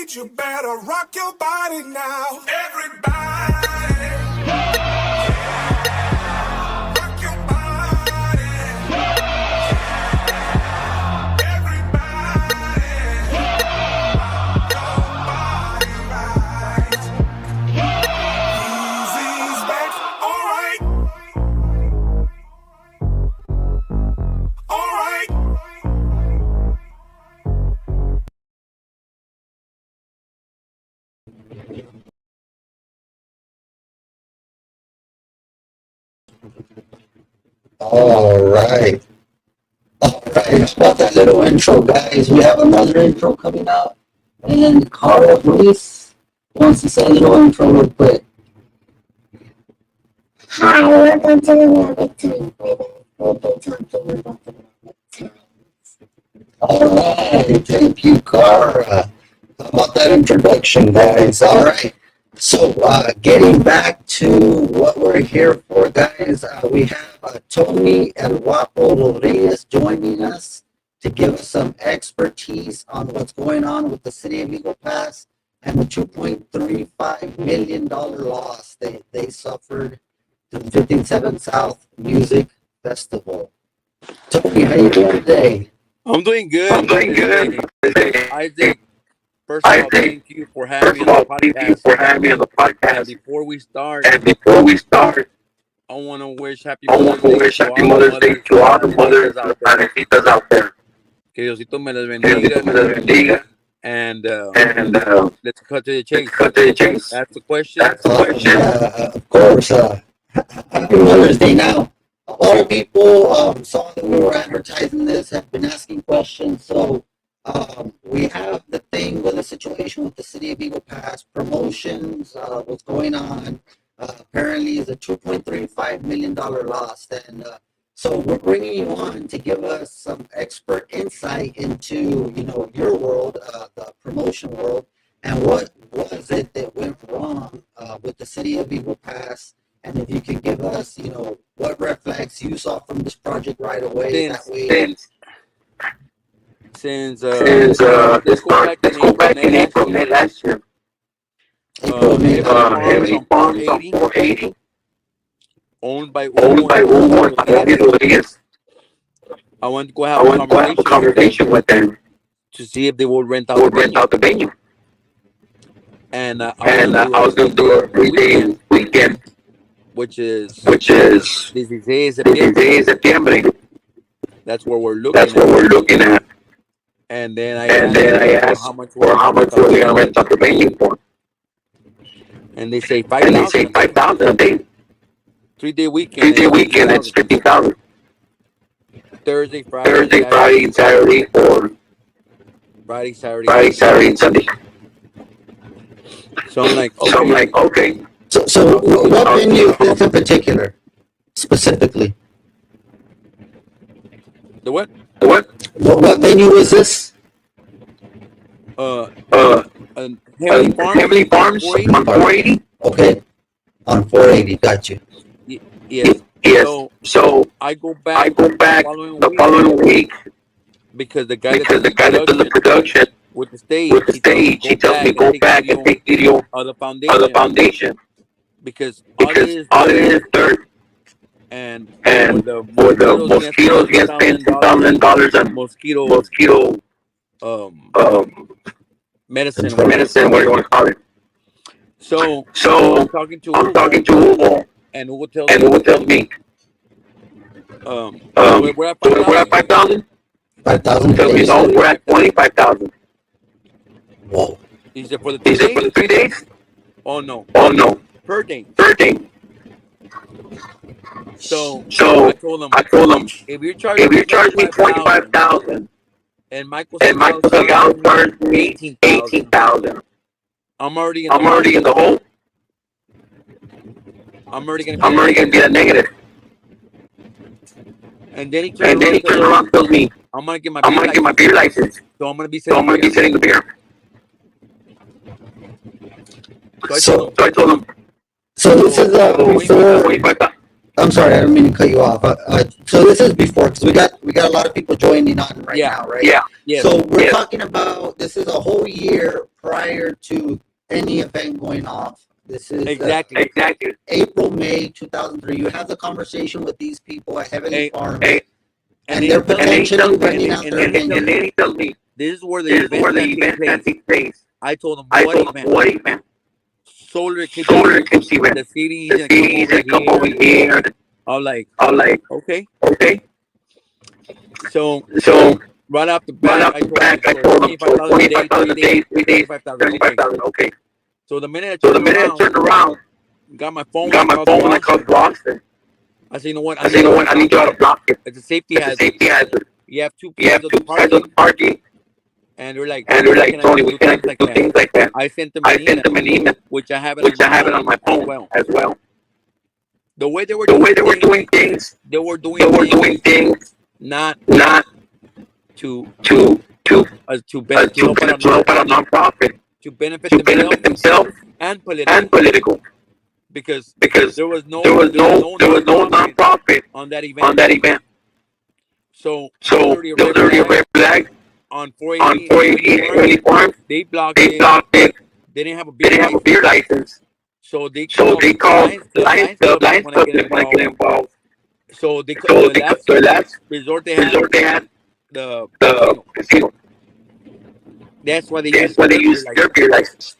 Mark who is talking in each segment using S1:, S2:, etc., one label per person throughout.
S1: beat, you better rock your body now. Everybody, rock your body. Everybody, rock your body right. Easy's back, alright. Alright.
S2: All right. All right. About that little intro, guys. We have another intro coming out. And Carl Ruiz wants to say a little intro real quick.
S3: Hi, welcome to the Maverick Time. We'll be talking about the Maverick Times.
S2: All right. Thank you, Cara. How about that introduction, guys? All right. So, getting back to what we're here for, guys, we have Tony and Guapo Rodriguez joining us to give us some expertise on what's going on with the city of Eagle Pass and the $2.35 million loss they suffered to the 57 South Music Festival. Tony, how you doing today?
S4: I'm doing good.
S2: I'm doing good.
S4: Isaac, first of all, thank you for having me on the podcast. And before we start, I want to wish Happy Mother's Day to all the mothers out there. Que Diosito me las bendiga. And let's cut to the chase. That's the question.
S2: Of course. Happy Mother's Day now. A lot of people saw that we were advertising this, have been asking questions. So we have the thing with the situation with the city of Eagle Pass, promotions, what's going on. Apparently, is a $2.35 million loss. And so we're bringing you on to give us some expert insight into, your world, the promotion world, and what was it that went wrong with the city of Eagle Pass. And if you could give us, what red flags you saw from this project right away.
S4: Since let's go back in April, May last year. Heavy Farms on 480, owned by Hugo Rodriguez. I want to go have a conversation with them to see if they will rent out the venue. And I was going to do a 3-day weekend, which is 16 de septiembre. That's what we're looking at. And then I asked how much we're going to rent out the venue for. And they say 5,000 a day. 3-day weekend. It's 50,000. Thursday, Friday, and Saturday, or Friday, Saturday, and Sunday. So I'm like, okay.
S2: So what venue is this in particular, specifically?
S4: The what?
S2: What venue is this?
S4: Heavenly Farms on 480.
S2: Okay, on 480, got you.
S4: Yes. So I go back the following week because the guy that does the production with the stage, he tells me go back and take video of the foundation because all it is dirt. And for the mosquitoes, he has spent $2,000 on mosquito medicine, what you want to call it. So I'm talking to Hugo, and Hugo tells me, we're at 5,000.
S2: 5,000.
S4: Tells me no, we're at 25,000.
S2: Whoa.
S4: He said for the 3 days. Oh no. Per day. So I told him if you're charging me 25,000 and Michael charged me 18,000, I'm already in the hole. I'm already gonna be a negative. And then he turned around and tells me I'm gonna get my beer license. So I'm gonna be selling the beer. So I told him.
S2: So this is I'm sorry, I don't mean to cut you off. So this is before, because we got a lot of people joining on right
S4: Yeah.
S2: now, right? Yeah.
S4: Yes.
S2: So we're talking about this is a whole year prior to any event going off. This is
S4: Exactly.
S2: April, May 2003. You have the conversation with these people at Heavenly
S4: Hey,
S2: Farm,
S4: and
S2: and
S4: then
S2: they're
S4: he tells me,
S2: potentially renting out
S4: and
S2: their
S4: then he tells me,
S2: venue.
S4: this is where the event's gonna take place. I told him, what event? Solar eclipse event. The city's gonna come over here. I'm like, okay. So right off the bat, I told him, so 25,000 a day, 3 days, 35,000. Okay. So the minute I turned around, got my phone, I called Roster. I said, you know what? I need you to block it. It's a safety hazard. You have two sides of the parking, and they're like, Tony, we cannot do things like that. I sent them an email, which I have it on my phone as well. The way they were doing things, they were doing things not to to help out a nonprofit, to benefit themselves and political, because there was no nonprofit on that event. So it was already a red flag on 480 Heavenly Farms. They blocked it. They didn't have a beer license, so they called the Lions Club didn't want to get involved. So the last resort they had, the casino. That's why they used their beer license.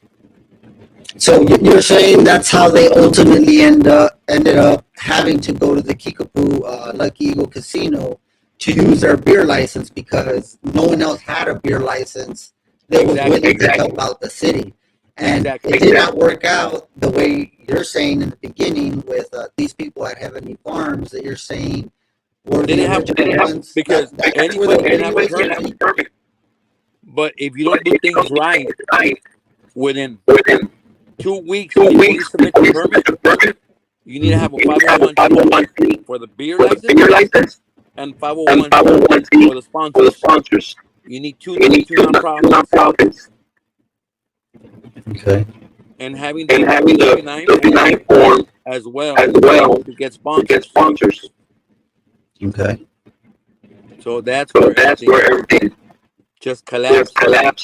S2: So you're saying that's how they ultimately ended up having to go to the Kickapoo Lucky Eagle Casino to use their beer license because no one else had a beer license that was willing to help out the city. And it did not work out the way you're saying in the beginning with these people at Heavenly Farms that you're saying were
S4: They
S2: the
S4: didn't have
S2: original ones.
S4: because
S2: That's where
S4: anybody can have a
S2: anyways
S4: permit, but if you don't do things right within 2 weeks before you submit your permit, you need to have a 501c for the beer license and 501c for the sponsors. You need two nonprofits,
S2: okay.
S4: and having the W-9 form as well to get sponsors.
S2: Okay.
S4: So that's where everything just collapsed.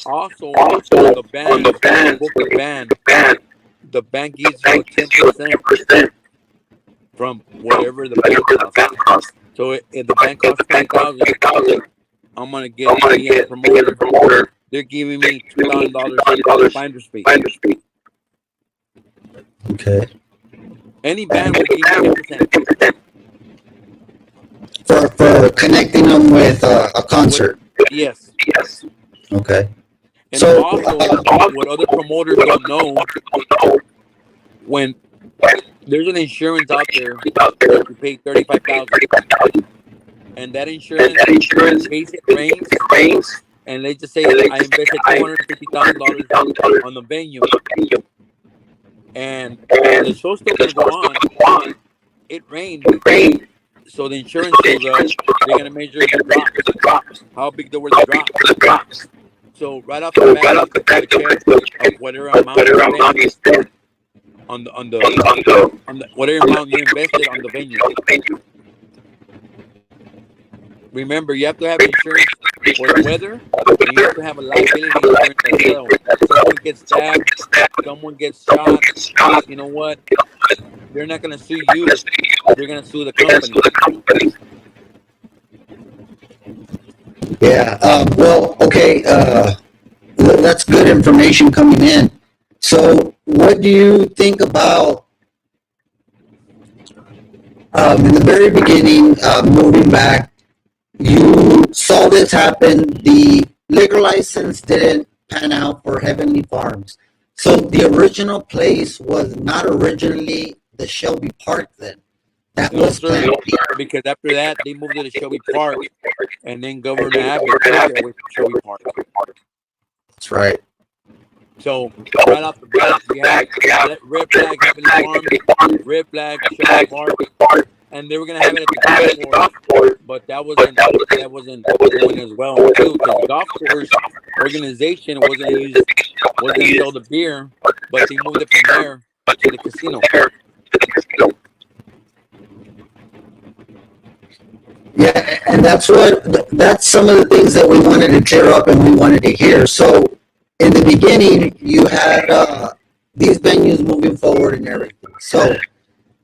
S4: Also, on the bands, when you book the bank gives you a 10% from whatever the band costs. So if the band costs 20,000, I'm gonna get me as a promoter. They're giving me $2,000 finder's fee.
S2: Okay.
S4: Any band will give me 10%
S2: For connecting them with a concert.
S4: yes.
S2: Okay.
S4: And
S2: So
S4: also, what other promoters don't know, when there's an insurance out there that you pay 35,000, and that insurance, in case it rains, and they just say I invested $250,000 on the venue, and the show's still gonna go on. It rained, so the insurance shows up. They're gonna measure the drops, how big there were the drops. So right off the bat, they cut you a check of whatever amount you spent on the whatever amount you invested on the venue. Remember, you have to have insurance for the weather, and you have to have a liability insurance as well. Someone gets stabbed, someone gets shot. You know what? They're not gonna sue you. They're gonna sue the company.
S2: yeah. Well, okay. That's good information coming in. So, what do you think about in the very beginning, moving back? You saw this happen. The liquor license didn't pan out for Heavenly Farms. So the original place was not originally the Shelby Park then. That
S4: No,
S2: was
S4: sir.
S2: planned.
S4: Because after that, they moved it to Shelby Park, and then Governor Abbott took it away from Shelby Park.
S2: That's right.
S4: So right off the bat, we had red flag Heavenly Farms, red flag Shelby Park, and they were gonna have it at the golf course, but going as well too, because the golf course organization was gonna sell the beer, but they moved it from there to the casino.
S2: Yeah, and that's some of the things that we wanted to clear up and we wanted to hear. So, in the beginning, you had these venues moving forward and everything. So,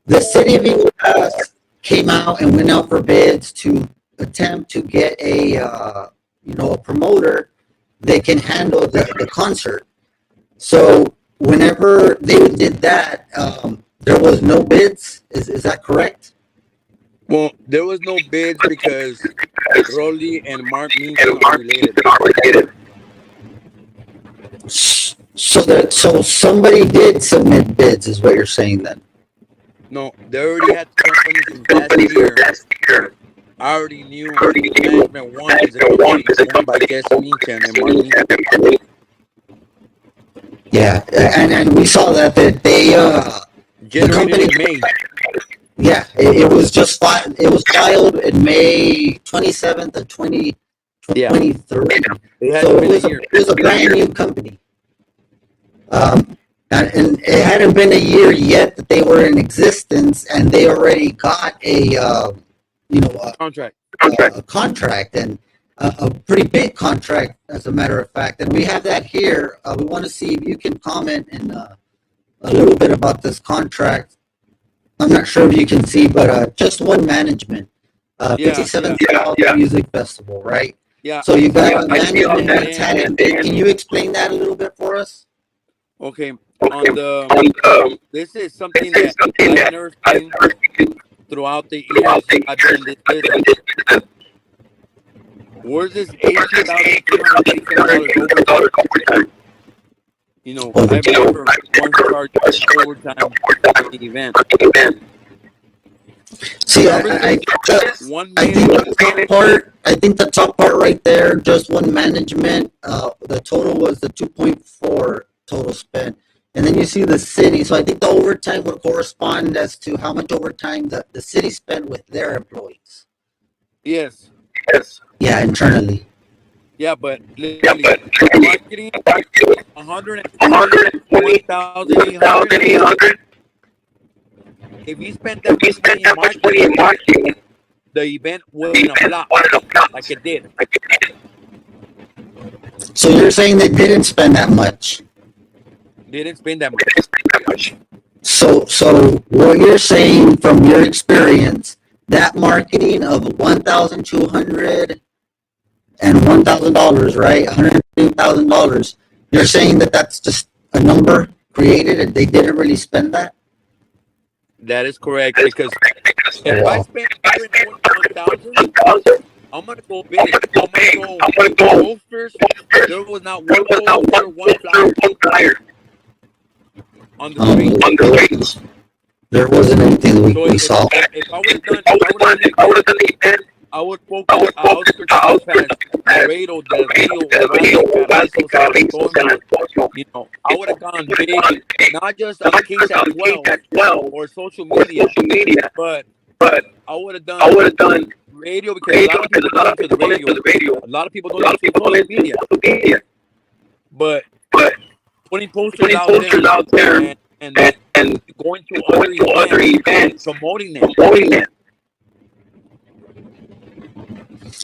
S2: the city of Eagle Pass came out and went out for bids to attempt to get a promoter that can handle the concert. So, whenever they did that, there was no bids. Is that correct?
S4: Well, there was no bids because Rolly and Mark Meeson are related.
S2: So somebody did submit bids, is what you're saying then.
S4: No, they already had the company since last year. I already knew Management One is a company owned by Jesse Meeson and Mark Meeson.
S2: Yeah, and we saw that the
S4: Generated
S2: company,
S4: in May.
S2: yeah, it was just filed. It was filed in May 27th of
S4: Yeah,
S2: 2023.
S4: it
S2: So
S4: hasn't been a year.
S2: it was a brand new company. And it hadn't been a year yet that they were in existence, and they already got you know, a,
S4: Contract.
S2: a contract and a pretty big contract, as a matter of fact. And we have that here. We want to see if you can comment in a little bit about this contract. I'm not sure if you can see, but just one management,
S4: Yeah,
S2: 57th
S4: yeah,
S2: South Music Festival, right?
S4: yeah.
S2: So you
S4: I
S2: got
S4: see on
S2: management
S4: that
S2: that's had
S4: end.
S2: it. Can you explain that a little bit for us?
S4: Okay, on the this is something that I've never seen throughout the years I've been in this business. Where's this $18,337 overtime? I've
S2: Overtime.
S4: never once charged overtime for the event.
S2: See,
S4: Services, one
S2: I think
S4: minute.
S2: the top part, I think the top part right there, just one management. The total was the 2.4 total spent, and then you see the city. So I think the overtime would correspond as to how much overtime the city spent with their employees.
S4: Yes.
S2: Yeah, internally.
S4: Yeah, but literally, marketing, 141,800. If you spent that much money in marketing, the event wouldn't have flopped like it did.
S2: So you're saying they didn't spend that much.
S4: They didn't spend that much.
S2: So what you're saying from your experience, that marketing of 1,200 and $1,000, right? $102,000. You're saying that that's just a number created and they didn't really spend that?
S4: That is correct because if I spend 141,000, I'm gonna go big. I'm gonna go posters. There was not one poster, one flyer on the streets.
S2: There wasn't anything
S4: So
S2: we saw.
S4: if I would have done the event, I would focus Oscar Topaz, Laredo, Del Rio, Orlando, Carrizo, San Antonio. I would have gone big, not just on the case at 12 or social media, but I would have done radio because a lot of people don't into the radio. A lot of people don't into social media. But putting posters out there and going to other events, promoting it.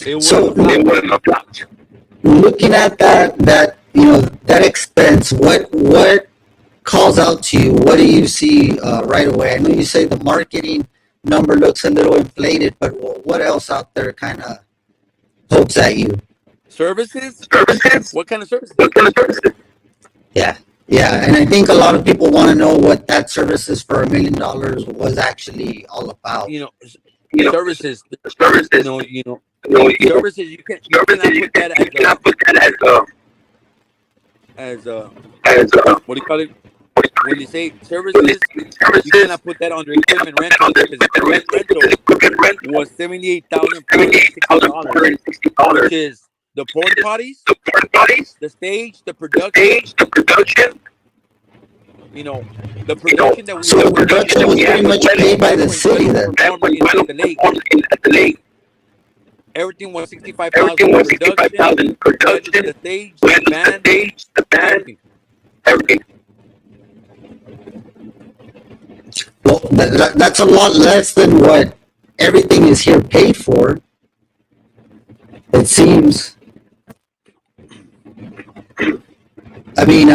S4: It
S2: So
S4: wouldn't have flopped.
S2: looking at that expense, what calls out to you? What do you see right away? I know you say the marketing number looks a little inflated, but what else out there kind of pokes at you?
S4: Services? What kind of services?
S2: Yeah, yeah, and I think a lot of people want to know what that services for $1 million was actually all about.
S4: Services. Services. You cannot put that as what do you call it? When you say services, you cannot put that under equipment rental because equipment rental was $78,460, which is the porta potties, the stage, the production. The production that we
S2: So the production was pretty much paid by the city then.
S4: At the lake. Everything was 65,000 production, the stage, the band, everything.
S2: Well, that's a lot less than what everything is here paid for. It seems. I mean,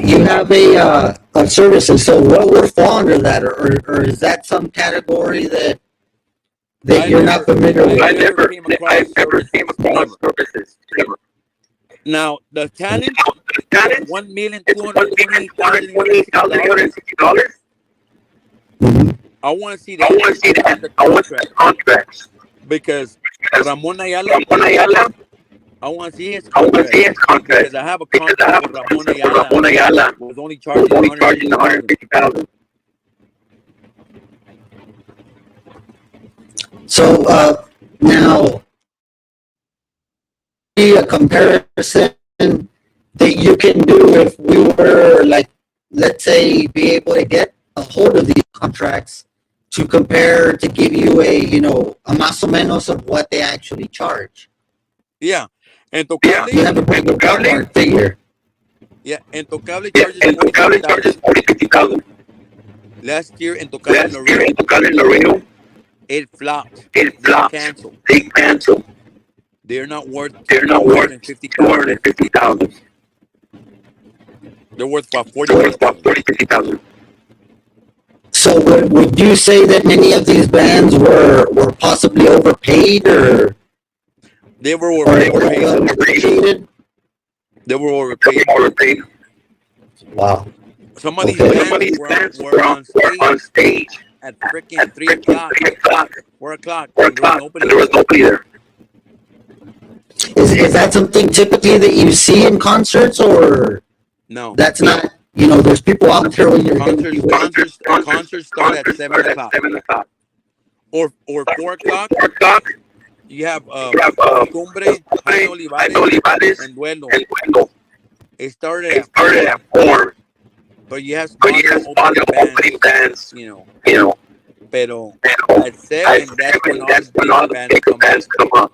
S2: you have a services. So what would fall under that, or is that some category that you're not familiar with?
S4: I never came across services. Never. Now the talent, $1,228,860.
S2: Mhm.
S4: I want to see that. I want the contract because Ramon Ayala. I want to see his contract because I have a contract with Ramon Ayala was only charging 150,000.
S2: So now, a comparison that you can do if we were like, let's say, be able to get a hold of these contracts to compare to give you a más o menos of what they actually charge.
S4: Yeah, and
S2: You
S4: Tocable,
S2: have a pretty good ballpark figure.
S4: yeah, and Tocable charges 40,000. Last year in Tocable Laredo, it flopped. They canceled. They're not worth 250,000. They're worth about 40,000.
S2: So would you say that many of these bands were possibly overpaid or
S4: They were
S2: overpaid?
S4: They were overpaid.
S2: Wow.
S4: Some of these bands were on stage at freaking 3 o'clock, 4 o'clock, and there was nobody there.
S2: Is that something typically that you see in concerts, or
S4: No.
S2: that's not? There's people out there when you're
S4: Concerts start at 7 o'clock. Or 4 o'clock. You have Costumbre, Jaime Olivares, and Duelo. It started at 4. But you have smaller opening bands, Pero at 7, that's when all the big bands come up.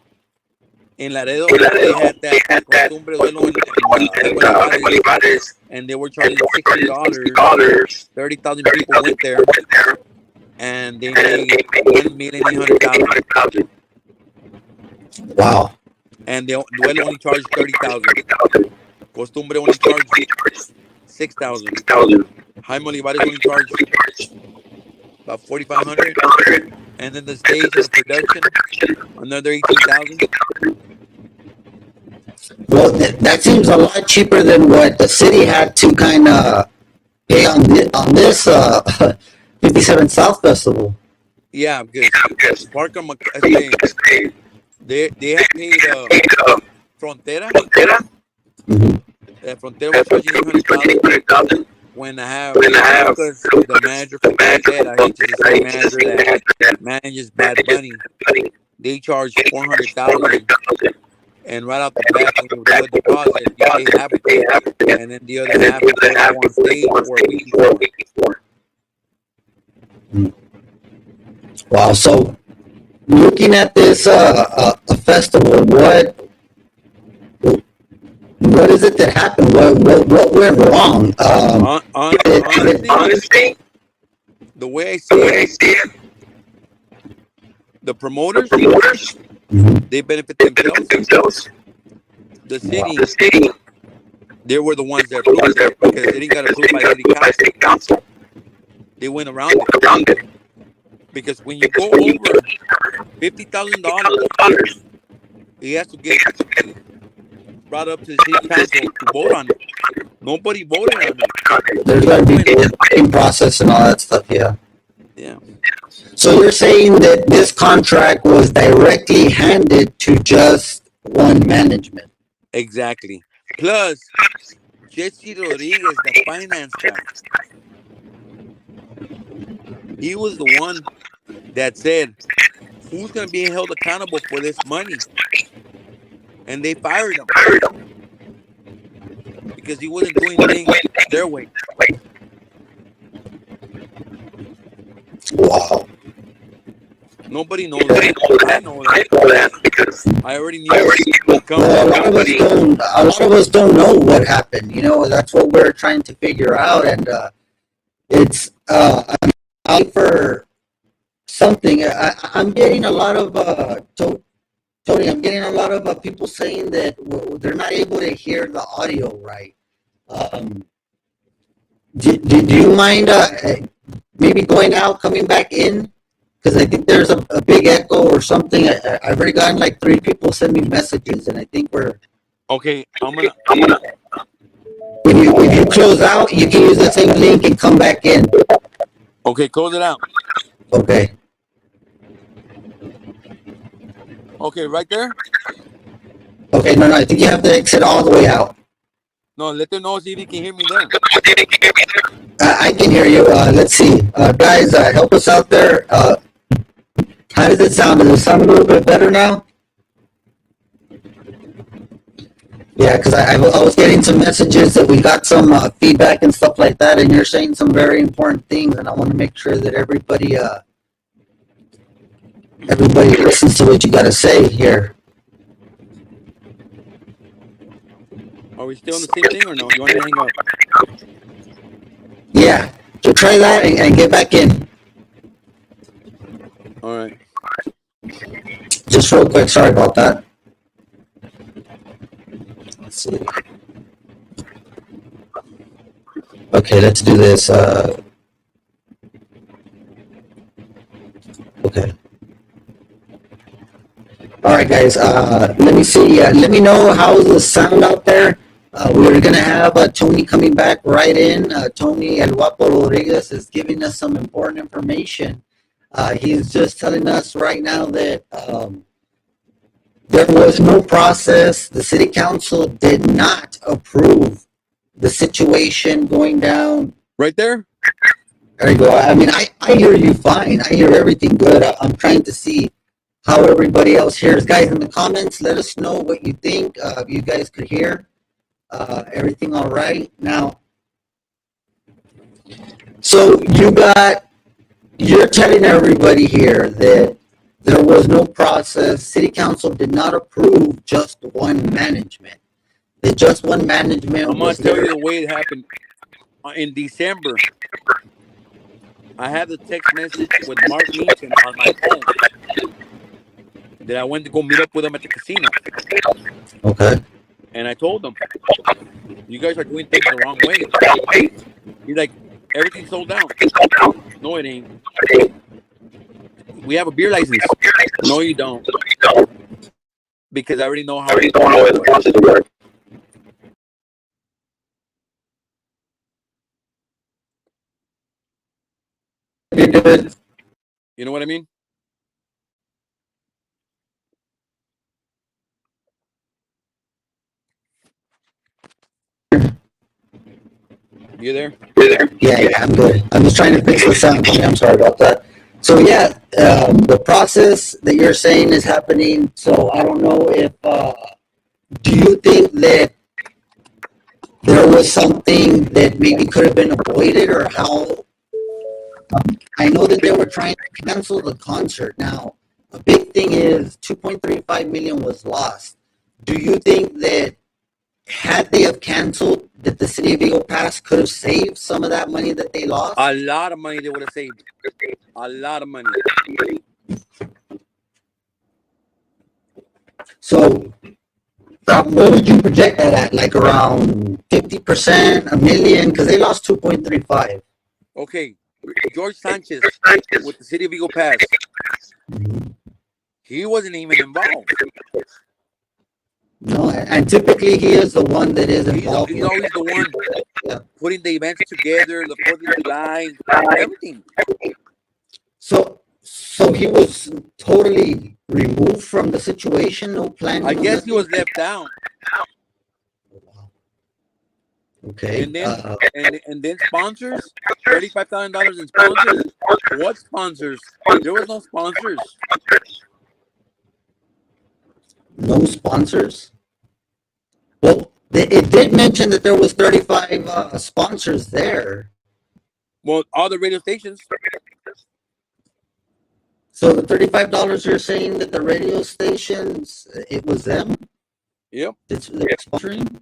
S4: In Laredo, they had that Costumbre, Duelo, and Jaime Olivares, and they were charging $60. 30,000 people went there, and they made 1,800,000.
S2: Wow.
S4: And Duelo only charged 30,000. Costumbre only charged 6,000. Jaime Olivares only charged about 4,500, and then the stage and the production another 18,000.
S2: Well, that seems a lot cheaper than what the city had to kind of pay on this 57 South Festival.
S4: Yeah, because Parker, they had paid Frontera.
S2: Mm-hmm.
S4: Frontera was charging 800,000. When I have because the manager from Frontera, he's just the same manager that manages Bad Bunny. They charge 400,000. And right out the back, when you do a deposit, you pay half of it, and then the other half you go on stage for a week before.
S2: Wow. So, looking at this festival, what is it that happened? What went wrong?
S4: Honestly, the way I see it, the promoters, they benefit themselves. The city, they were the ones that approved it because they didn't get approved by city council. They went around it because when you go over $50,000, it has to get brought up to the city council to vote on it. Nobody voted on it.
S2: There's got to be a voting process and all that stuff. Yeah.
S4: Yeah.
S2: So you're saying that this contract was directly handed to just one management?
S4: Exactly. Plus, Jesse Rodriguez, the finance guy, he was the one that said, who's going to be held accountable for this money? And they fired him because he wasn't doing things their way.
S2: Wow.
S4: Nobody knows that. I know that because I already knew it.
S2: Well, a lot of us don't know what happened. That's what we're trying to figure out, and it's I'm out for something. I'm getting a lot of Tony, I'm getting a lot of people saying that they're not able to hear the audio right. Um, do you mind maybe going out, coming back in? Because I think there's a big echo or something. I've already gotten like 3 people send me messages, and I think we're.
S4: Okay, I'm gonna.
S2: If you close out, you can use the same link and come back in.
S4: Okay, close it out.
S2: Okay.
S4: Okay, right there.
S2: Okay, no, I think you have to exit all the way out.
S4: No, let them know see if you can hear me there.
S2: I can hear you. Let's see. Guys, help us out there. How does it sound? Does it sound a little bit better now? Yeah, because I was getting some messages that we got some feedback and stuff like that, and you're saying some very important things, and I want to make sure that everybody listens to what you got to say here.
S4: Are we still on the same thing or no? You want me to hang up?
S2: Yeah, so try that and get back in.
S4: All right.
S2: Just real quick, sorry about that. Let's see. Okay, let's do this. Okay. All right, guys. Let me see. Let me know how's the sound out there. We're gonna have Tony coming back right in. Tony El Guapo Rodriguez is giving us some important information. He's just telling us right now that there was no process. The city council did not approve the situation going down.
S4: Right there.
S2: There you go. I mean, I hear you fine. I hear everything good. I'm trying to see how everybody else hears. Guys, in the comments, let us know what you think. If you guys could hear everything all right. Now, so you're telling everybody here that there was no process. City council did not approve just one management. That just one management
S4: I'm gonna
S2: was
S4: tell
S2: there.
S4: you the way it happened. In December, I had the text message with Mark Meacham on my phone that I went to go meet up with him at the casino.
S2: Okay.
S4: And I told him, you guys are doing things the wrong way. He's like, everything's sold out. No, it ain't. We have a beer license. No, you don't. Because I already know how the process works. You know what I mean? You there?
S2: Yeah, I'm good. I'm just trying to fix the sound. I'm sorry about that. So yeah, the process that you're saying is happening. So I don't know if do you think that there was something that maybe could have been avoided, or how? I know that they were trying to cancel the concert. Now, a big thing is 2.35 million was lost. Do you think that had they have canceled, that the city of Eagle Pass could have saved some of that money that they lost?
S4: A lot of money they would have saved. A lot of money.
S2: So, what would you project that at? Like around 50%, a million? Because they lost 2.35.
S4: Okay, George Sanchez with the city of Eagle Pass. He wasn't even involved.
S2: No, and typically he is the one that is involved.
S4: He's always the one putting the events together, the 4th of July, everything.
S2: So he was totally removed from the situation, no plan.
S4: I guess he was left out.
S2: Okay.
S4: And then and then sponsors, $35,000 in sponsors. What sponsors? There was no sponsors.
S2: No sponsors. Well, it did mention that there was 35 sponsors there.
S4: Well, all the radio stations.
S2: So the $35 you're saying that the radio stations, it was them?
S4: Yep.
S2: It's sponsoring?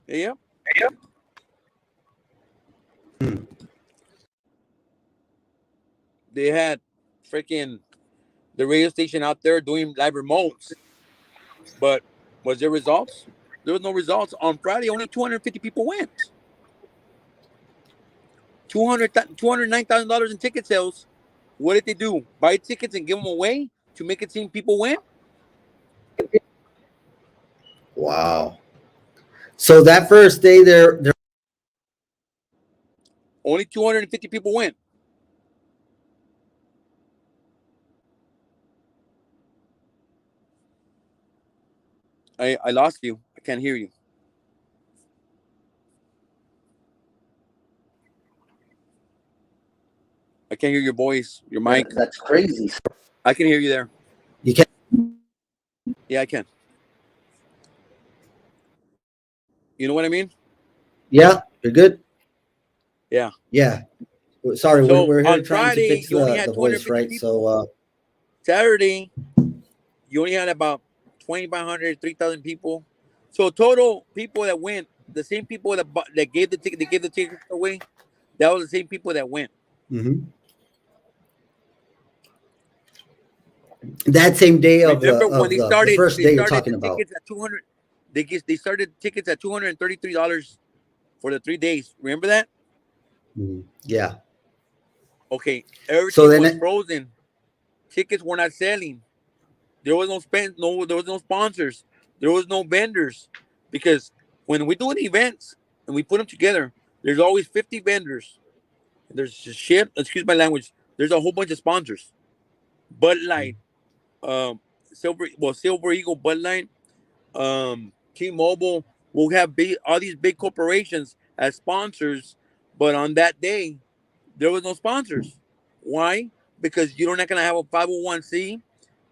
S4: Yep. They had freaking the radio station out there doing live remotes. But was there results? There was no results. On Friday, only 250 people went. 209,000 in ticket sales. What did they do? Buy tickets and give them away to make it seem people went?
S2: Wow. So that first day, there.
S4: Only 250 people went. I lost you. I can't hear you. I can't hear your voice, your mic.
S2: That's crazy.
S4: I can hear you there.
S2: You can.
S4: Yeah, I can. You know what I mean?
S2: Yeah, you're good.
S4: Yeah.
S2: Yeah. Sorry,
S4: So
S2: we're here
S4: on
S2: trying to
S4: Friday,
S2: fix
S4: you only
S2: the
S4: had
S2: voice,
S4: 250
S2: right?
S4: people.
S2: So
S4: Saturday, you only had about 2,500, 3,000 people. So total people that went, the same people that gave the ticket, they gave the tickets away. That was the same people that went.
S2: mhm. That same day of
S4: Remember when they
S2: the
S4: started?
S2: first
S4: They
S2: day you're
S4: started the
S2: talking about.
S4: tickets at 200. They started tickets at $233 for the 3 days. Remember that?
S2: Mhm. Yeah.
S4: Okay,
S2: So
S4: everything
S2: then,
S4: was frozen. Tickets were not selling. There was no spend. No, there was no sponsors. There was no vendors, because when we do the events and we put them together, there's always 50 vendors. There's shit. Excuse my language. There's a whole bunch of sponsors. Bud Light, Silver Eagle, Bud Light, T-Mobile will have all these big corporations as sponsors, but on that day there was no sponsors. Why? Because you're not gonna have a 501c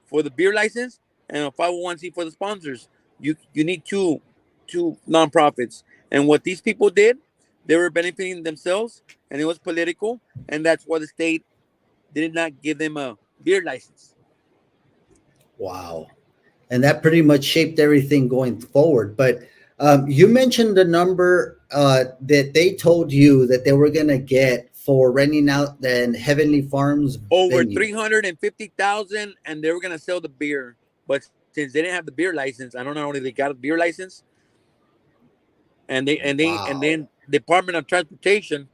S4: for the beer license and a 501c for the sponsors. You need two nonprofits. And what these people did, they were benefiting themselves, and it was political, and that's why the state did not give them a beer license.
S2: wow. And that pretty much shaped everything going forward. But you mentioned the number that they told you that they were going to get for renting out the Heavenly Farms
S4: Over
S2: venue.
S4: 350,000, and they were gonna sell the beer. But since they didn't have the beer license, I don't know if they got a beer license, and
S2: Wow.
S4: then Department of Transportation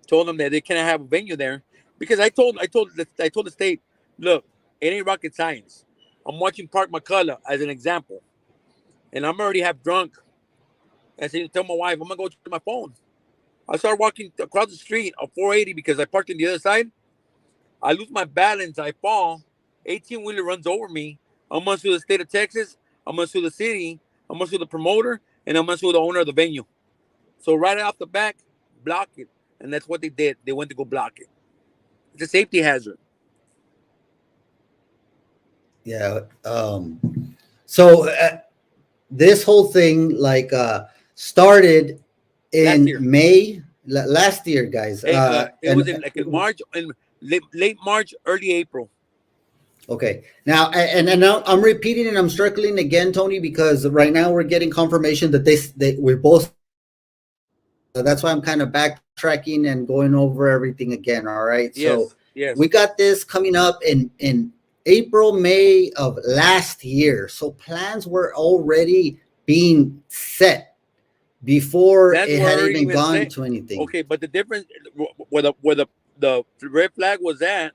S4: told them that they can't have a venue there, because I told the state, look, it ain't rocket science. I'm watching Park McCullough as an example, and I'm already half drunk. I said, tell my wife, I'm gonna go check my phone. I start walking across the street on 480 because I parked on the other side. I lose my balance. I fall. 18 wheeler runs over me. I'm gonna sue the state of Texas. I'm gonna sue the city. I'm gonna sue the promoter, and I'm gonna sue the owner of the venue. So right off the back, block it, and that's what they did. They went to go block it. It's a safety hazard.
S2: Yeah. So this whole thing started
S4: Last
S2: in
S4: year,
S2: May last year, guys.
S4: it was in like in March, in late March, early April.
S2: Okay. Now, and now I'm repeating and I'm circling again, Tony, because right now we're getting confirmation that we're both. That's why I'm kind of backtracking and going over everything again. All right. So
S4: Yes, yes.
S2: we got this coming up in April, May of last year. So plans were already being set before
S4: That's
S2: it
S4: where I
S2: had
S4: already
S2: even
S4: even
S2: gone
S4: said.
S2: to anything.
S4: Okay, but the difference where the red flag was at,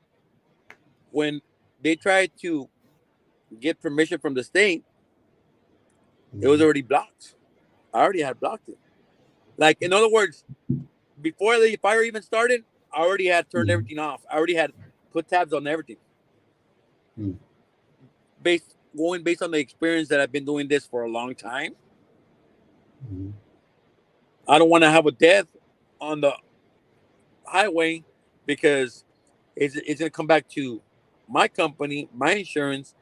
S4: when they tried to get permission from the state, it was
S2: Mhm.
S4: already blocked. I already had blocked it. Like, in other words, before the fire even started, I already had turned
S2: Mhm.
S4: everything off. I already had put tabs on everything,
S2: Mhm.
S4: based on the experience that I've been doing this for a long time.
S2: Mhm.
S4: I don't want to have a death on the highway, because it's gonna come back to my company, my insurance,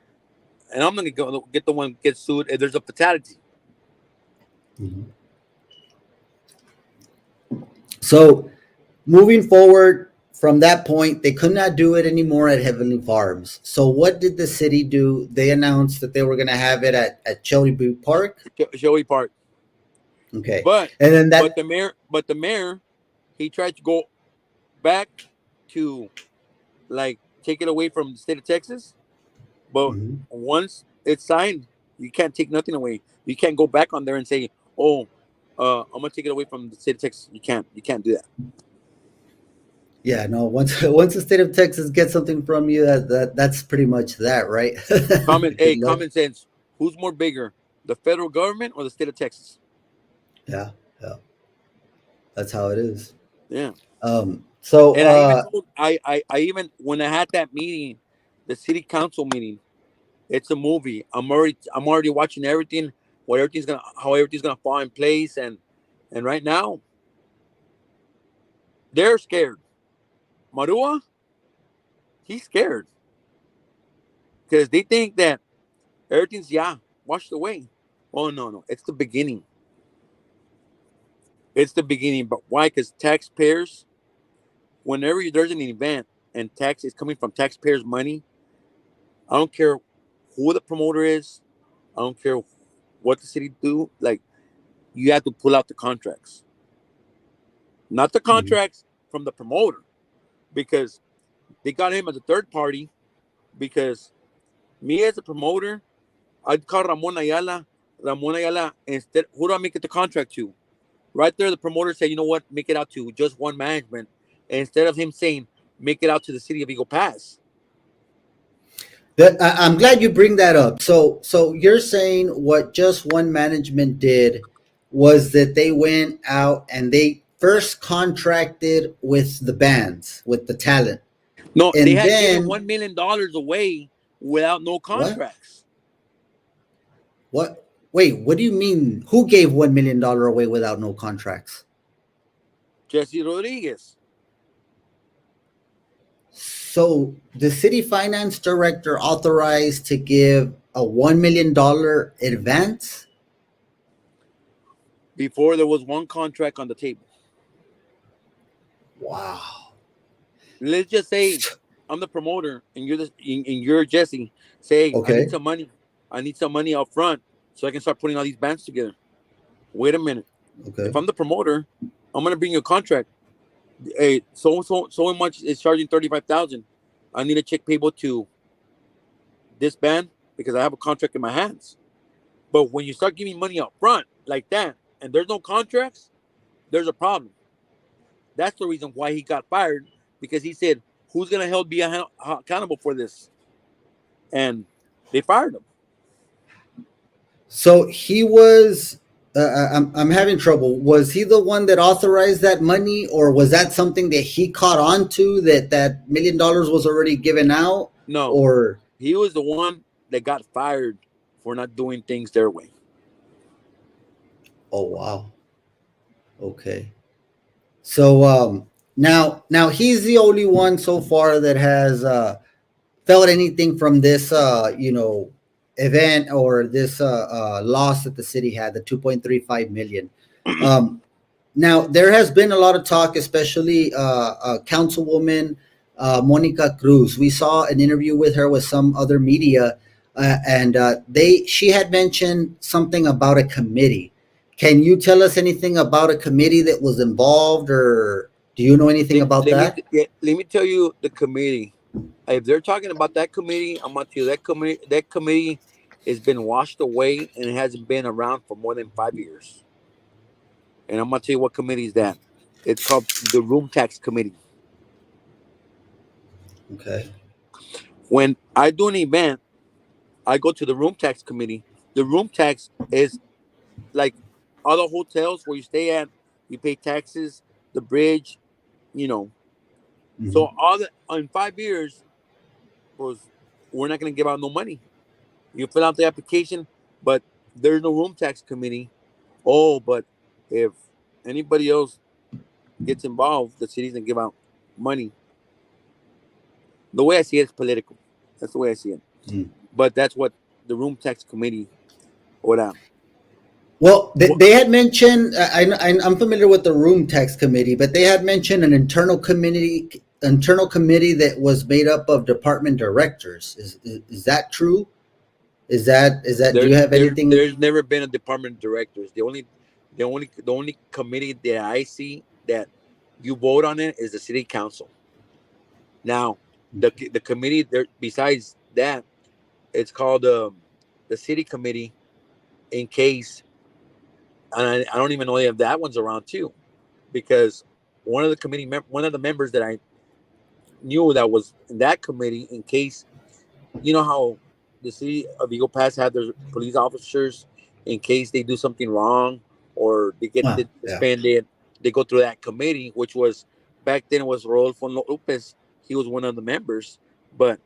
S4: and I'm gonna go get the one get sued if there's a fatality.
S2: Mhm. So moving forward from that point, they could not do it anymore at Heavenly Farms. So what did the city do? They announced that they were going to have it at Shelby Park.
S4: Joey Park.
S2: Okay,
S4: But
S2: and then that.
S4: but the mayor, he tried to go back to, like, take it away from the state of Texas. But
S2: Mhm.
S4: once it's signed, You can't take nothing away. You can't go back on there and say, "Oh, I'm gonna take it away from the state of Texas." You can't. You can't do that.
S2: Yeah, no. Once the state of Texas gets something from you, that's pretty much that, right? Good luck.
S4: Common sense. Who's more bigger, the federal government or the state of Texas?
S2: Yeah, yeah. That's how it is.
S4: Yeah.
S2: So
S4: And I even told I even when I had that meeting, the city council meeting, it's a movie. I'm already watching everything, what everything's gonna how everything's gonna fall in place, and right now they're scared. Marua, he's scared because they think that everything's washed away. Oh no, it's the beginning. It's the beginning, but why? Because taxpayers, whenever there's an event and tax is coming from taxpayers' money, I don't care who the promoter is. I don't care what the city do. Like you have to pull out the contracts, not the
S2: mhm.
S4: contracts from the promoter, because they got him as a third party. Because me as a promoter, I'd call Ramon Ayala. Ramon Ayala, instead, who do I make it the contract to? Right there, the promoter said, you know what, make it out to just one management, instead of him saying, make it out to the city of Eagle Pass.
S2: I'm glad you bring that up. So you're saying what just one management did was that they went out and they first contracted with the bands, with the talent,
S4: No, they
S2: and
S4: had given
S2: then
S4: $1 million away without no
S2: what?
S4: contracts.
S2: What? Wait, what do you mean? Who gave $1 million away without no contracts?
S4: Jesse Rodriguez.
S2: So the city finance director authorized to give a $1 million advance.
S4: Before there was one contract on the table.
S2: Wow.
S4: Let's just say I'm the promoter and you're Jesse. Say I need
S2: Okay.
S4: some money. I need some money up front so I can start putting all these bands together. Wait a minute. If
S2: Okay.
S4: I'm the promoter, I'm gonna bring you a contract. Hey, so much is charging 35,000. I need a check payable to this band because I have a contract in my hands. But when you start giving money up front like that and there's no contracts, there's a problem. That's the reason why he got fired, because he said, "Who's gonna help be accountable for this?" And they fired him.
S2: So he was. I'm having trouble. Was he the one that authorized that money, or was that something that he caught on to that $1 million was already given out?
S4: No,
S2: Or
S4: he was the one that got fired for not doing things their way.
S2: oh wow, okay. So now he's the only one so far that has felt anything from this event or this loss that the city had, the 2.35 million. Um, Now, there has been a lot of talk, especially Councilwoman Monica Cruz. We saw an interview with her with some other media, and she had mentioned something about a committee. Can you tell us anything about a committee that was involved, or do you know anything about that?
S4: Let me tell you the committee. If they're talking about that committee, I'm gonna tell you that committee has been washed away and it hasn't been around for more than 5 years. And I'm gonna tell you what committee is that. It's called the Room Tax Committee.
S2: Okay.
S4: When I do an event, I go to the Room Tax Committee. The room tax is like other hotels where you stay at, you pay taxes, the bridge, you know.
S2: Hmm.
S4: So all the in 5 years was we're not gonna give out no money. You fill out the application, but there's no room tax committee. Oh, but if anybody else gets involved, the city's gonna give out money. The way I see it is political. That's the way I see it. But that's what the room tax committee would
S2: Well,
S4: what
S2: they had mentioned. I'm familiar with the room tax committee, but they had mentioned an internal committee that was made up of department directors. Is that true? Is that? Do
S4: there
S2: you have anything?
S4: there's never been a department of directors. The only committee that I see that you vote on it is the city council. Now, the committee there besides that, it's called the the city committee in case, and I don't even know if that one's around too, because one of the members that I knew that was in that committee, in case, you know how the city of Eagle Pass had their police officers in case they do something wrong or they get
S2: Yeah.
S4: disbanded, they go through that committee, which was back then was Rodolfo Lopez. He was one of the members, but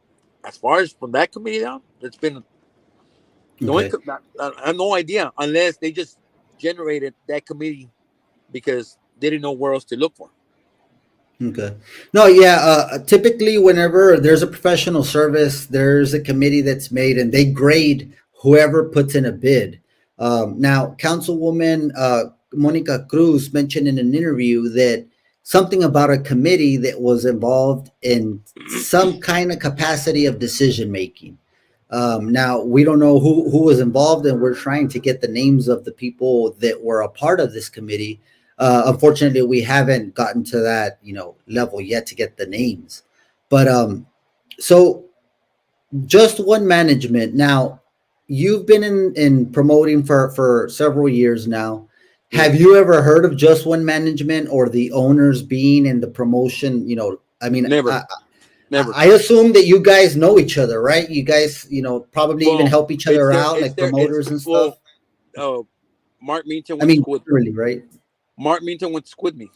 S4: as far as from that committee down, it's been no one.
S2: Okay.
S4: I have no idea unless they just generated that committee because they didn't know where else to look for.
S2: Okay. No, yeah. Typically, whenever there's a professional service, there's a committee that's made, and they grade whoever puts in a bid. Now, Councilwoman Monica Cruz mentioned in an interview that something about a committee that was involved in some kind of capacity of decision making. Now, we don't know who was involved, and we're trying to get the names of the people that were a part of this committee. Unfortunately, we haven't gotten to that level yet to get the names. But so just one management. Now, you've been in promoting for several years now.
S4: Yeah.
S2: Have you ever heard of just one management or the owners being in the promotion? I mean,
S4: Never, never.
S2: I assume that you guys know each other, right? You guys, probably even
S4: Well,
S2: help each
S4: it's
S2: other
S4: there.
S2: out,
S4: It's
S2: like
S4: there. It's
S2: promoters and stuff.
S4: well. Uh, Mark Meanton
S2: I
S4: went to
S2: mean,
S4: school.
S2: literally, right?
S4: Mark Meanton went to school with me,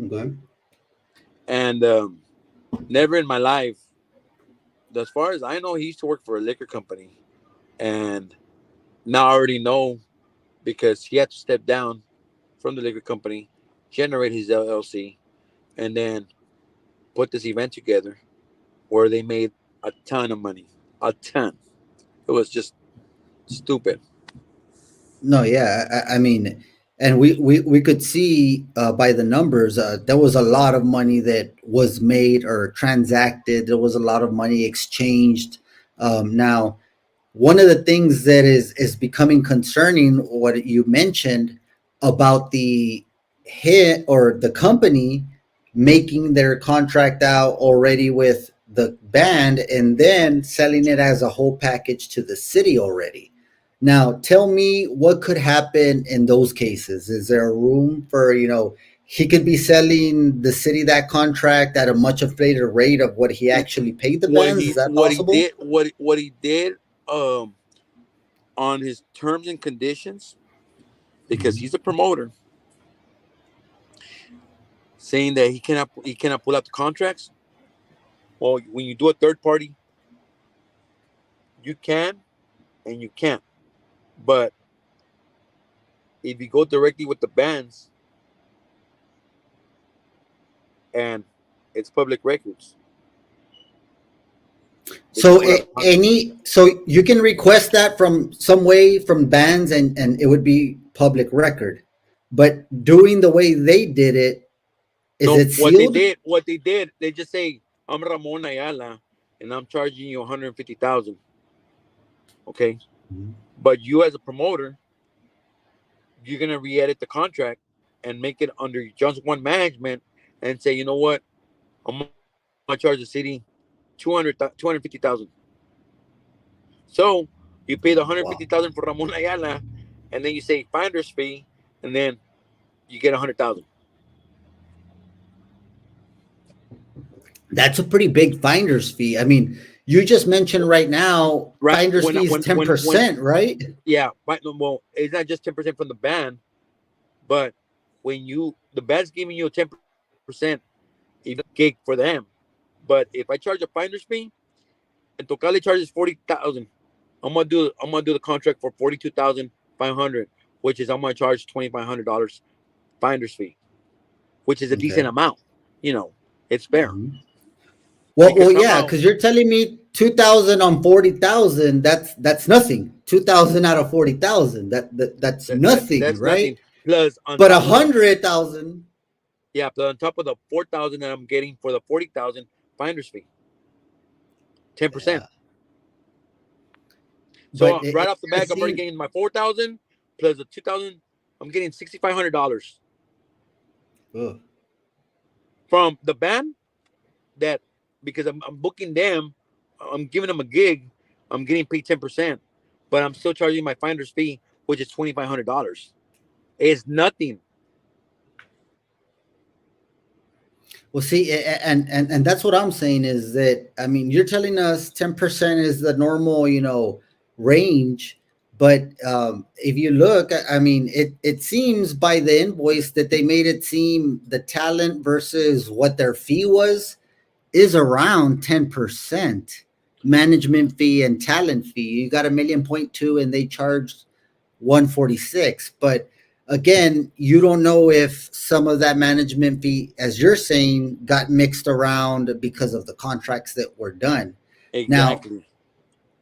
S2: Okay.
S4: and never in my life, as far as I know, he used to work for a liquor company, and now I already know because he had to step down from the liquor company, generate his LLC, and then put this event together where they made a ton of money, a ton. It was just stupid.
S2: No, yeah, I mean, and we could see by the numbers, there was a lot of money that was made or transacted. There was a lot of money exchanged. Now, one of the things that is becoming concerning, what you mentioned about the hit or the company making their contract out already with the band and then selling it as a whole package to the city already. Now, tell me what could happen in those cases. Is there a room for, he could be selling the city that contract at a much inflated rate of what he actually paid the bands? Is that possible?
S4: What he did um on his terms and conditions, because
S2: Mhm.
S4: he's a promoter, saying that he cannot pull out the contracts. Well, when you do a third party, you can and you can't. But if you go directly with the bands and it's public records, they can
S2: So
S4: pull out the contracts.
S2: so you can request that from some way from bands and it would be public record. But doing the way they did it, is
S4: No,
S2: it sealed?
S4: what they did, they just say, I'm Ramon Ayala and I'm charging you 150,000. Okay.
S2: Mhm.
S4: But you as a promoter, you're gonna re-edit the contract and make it under just one management and say, you know what, I'm gonna charge the city 250,000. So you pay the
S2: Wow.
S4: 150,000 for Ramon Ayala, and then you say finder's fee, and then you get 100,000.
S2: That's a pretty big finder's fee. I mean, you just mentioned right now
S4: Right?
S2: finder's fee is
S4: When
S2: 10%, right?
S4: yeah, well, it's not just 10% from the band, but when the band's giving you a 10% gig for them. But if I charge a finder's fee and Tocali charges 40,000, I'm gonna do the contract for 42,500, which is I'm gonna charge $2,500 finder's fee, which is a decent
S2: Okay.
S4: amount. You know, it's fair
S2: Mhm. Well,
S4: because
S2: yeah,
S4: somehow
S2: because you're telling me 2,000 on 40,000. That's nothing. 2,000 out of 40,000. That's nothing,
S4: that's
S2: right?
S4: nothing. Plus on
S2: But a
S4: top of the
S2: 100,000.
S4: yeah, plus on top of the 4,000 that I'm getting for the 40,000 finder's fee, 10%.
S2: Yeah,
S4: So
S2: but
S4: right off the
S2: it
S4: back, I'm already
S2: seems.
S4: getting my 4,000 plus the 2,000. I'm getting $6,500
S2: Ugh.
S4: from the band that because I'm booking them, I'm giving them a gig, I'm getting paid 10%. but I'm still charging my finder's fee, which is $2,500. It's nothing.
S2: Well, see, and that's what I'm saying is that I mean you're telling us 10% is the normal, range, but if you look, I mean, it seems by the invoice that they made it seem the talent versus what their fee was is around 10% management fee and talent fee. You got a million point two, and they charged 146. But again, you don't know if some of that management fee, as you're saying, got mixed around because of the contracts that were done. Now,
S4: Exactly.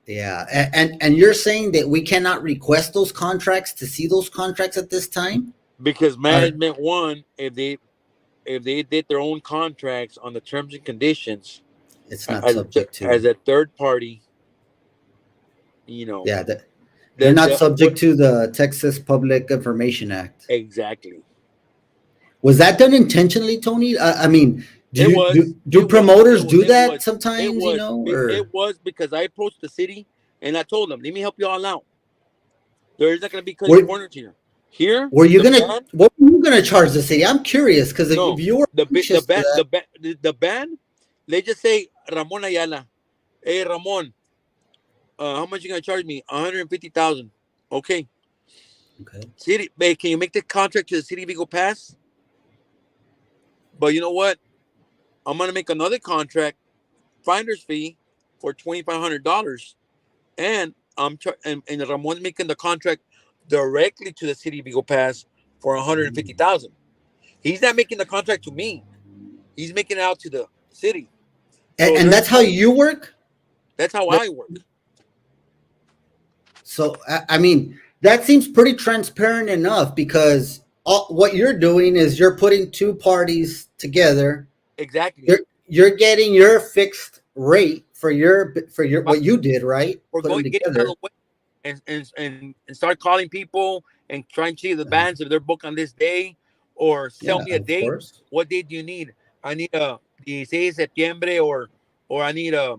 S2: yeah, and you're saying that we cannot request those contracts to see those contracts at this time?
S4: Because
S2: Or
S4: management one, if they did their own contracts on the terms and conditions
S2: it's not subject
S4: as
S2: to?
S4: a third party, you know,
S2: Yeah, they're
S4: the
S2: not
S4: what
S2: subject to the Texas Public Information Act.
S4: exactly.
S2: Was that done intentionally, Tony? I mean, do
S4: It
S2: you
S4: was.
S2: do promoters do
S4: It
S2: that
S4: was.
S2: sometimes?
S4: It
S2: Or
S4: was because I approached the city and I told them, "Let me help you all out. There is not going to be cutting
S2: were
S4: corners here. Here,
S2: were you
S4: the
S2: gonna
S4: band.
S2: what were you gonna charge the city? I'm curious because if
S4: No,
S2: you were
S4: the
S2: anxious for
S4: band.
S2: that,
S4: The band. They just say Ramon Ayala. Hey Ramon, how much you gonna charge me? 150,000. Okay.
S2: okay,
S4: City, babe, can you make the contract to the city of Eagle Pass? But you know what? I'm gonna make another contract, finder's fee, for $2,500, and and Ramon's making the contract directly to the city of Eagle Pass for 150,000. He's not making the contract to me. He's making it out to the city. So
S2: and
S4: there's
S2: that's how
S4: no.
S2: you work.
S4: That's how
S2: That-
S4: I work.
S2: So I mean, that seems pretty transparent enough because what you're doing is you're putting two parties together.
S4: Exactly.
S2: You're getting your fixed rate for your
S4: But
S2: what you did, right?
S4: we're
S2: Put them
S4: going getting out of
S2: together.
S4: the way and start calling people and trying to see the
S2: Uh-huh.
S4: bands if they're booked on this day, or sell
S2: Yeah,
S4: me a
S2: of
S4: date.
S2: course.
S4: What date do you need? I need a 16 de septiembre, or I need a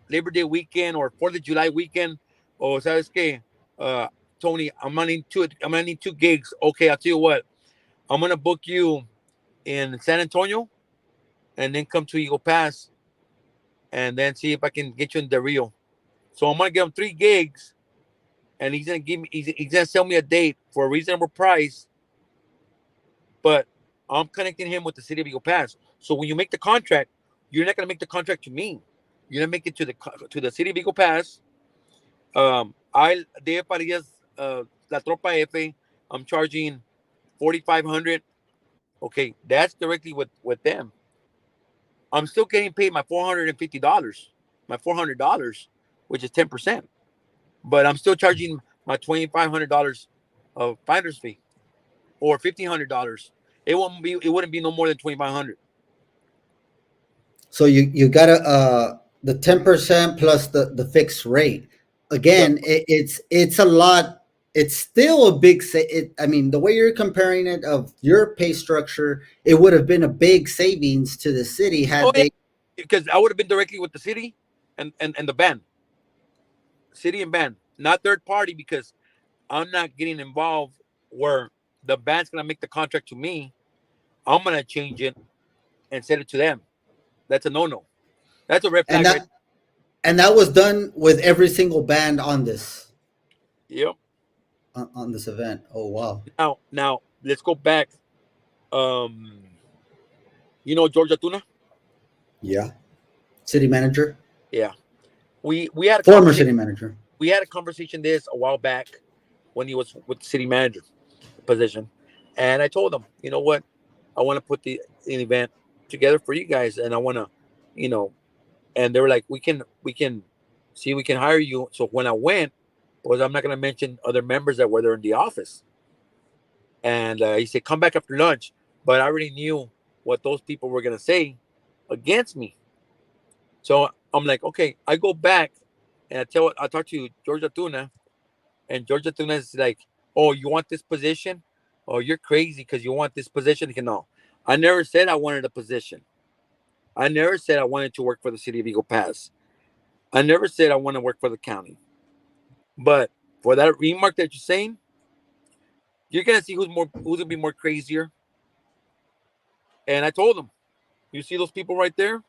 S4: Labor Day weekend or 4th of July weekend. Or sabes que, uh, Tony, I'm gonna need two gigs. Okay, I'll tell you what. I'm gonna book you in San Antonio, and then come to Eagle Pass, and then see if I can get you in the Rio. So I'm gonna give him three gigs, and he's gonna sell me a date for a reasonable price, but I'm connecting him with the city of Eagle Pass. So when you make the contract, you're not gonna make the contract to me. You're gonna make it to the city of Eagle Pass. I de Parillas, La Tropa F. I'm charging 4,500. Okay, that's directly with them. I'm still getting paid my $450, my $400, which is 10%. But I'm still charging my $2,500 of finder's fee, or $1,500. It wouldn't be no more than 2,500.
S2: So you got to the 10% plus the fixed rate.
S4: The
S2: Again, it's a lot. It's still a big I mean, the way you're comparing it of your pay structure, it would have been a big savings to the city
S4: Oh
S2: had
S4: yeah,
S2: they.
S4: because I would have been directly with the city and the band, city and band, not third party, because I'm not getting involved where the band's gonna make the contract to me. I'm gonna change it and send it to them. That's a no. That's a red
S2: and
S4: flag, right?
S2: that was done with every single band on this
S4: Yep.
S2: on this event. Oh wow.
S4: Now let's go back. Um, Georgia Tuna.
S2: Yeah. City manager,
S4: Yeah, we had a
S2: former
S4: conversation.
S2: city manager.
S4: We had a conversation this a while back when he was with the city manager position, and I told him, you know what, I want to put an event together for you guys, and I want to, you know, and they were like, we can see, we can hire you. So when I went, was I'm not gonna mention other members that were there in the office, and he said come back after lunch, but I already knew what those people were gonna say against me. So I'm like, okay, I go back and I talk to Georgia Tuna, and Georgia Tuna is like, oh, you want this position? Oh, you're crazy because you want this position. No, I never said I wanted a position. I never said I wanted to work for the city of Eagle Pass. I never said I want to work for the county. But for that remark that you're saying, you're gonna see who's gonna be more crazier. And I told him, you see those people right there,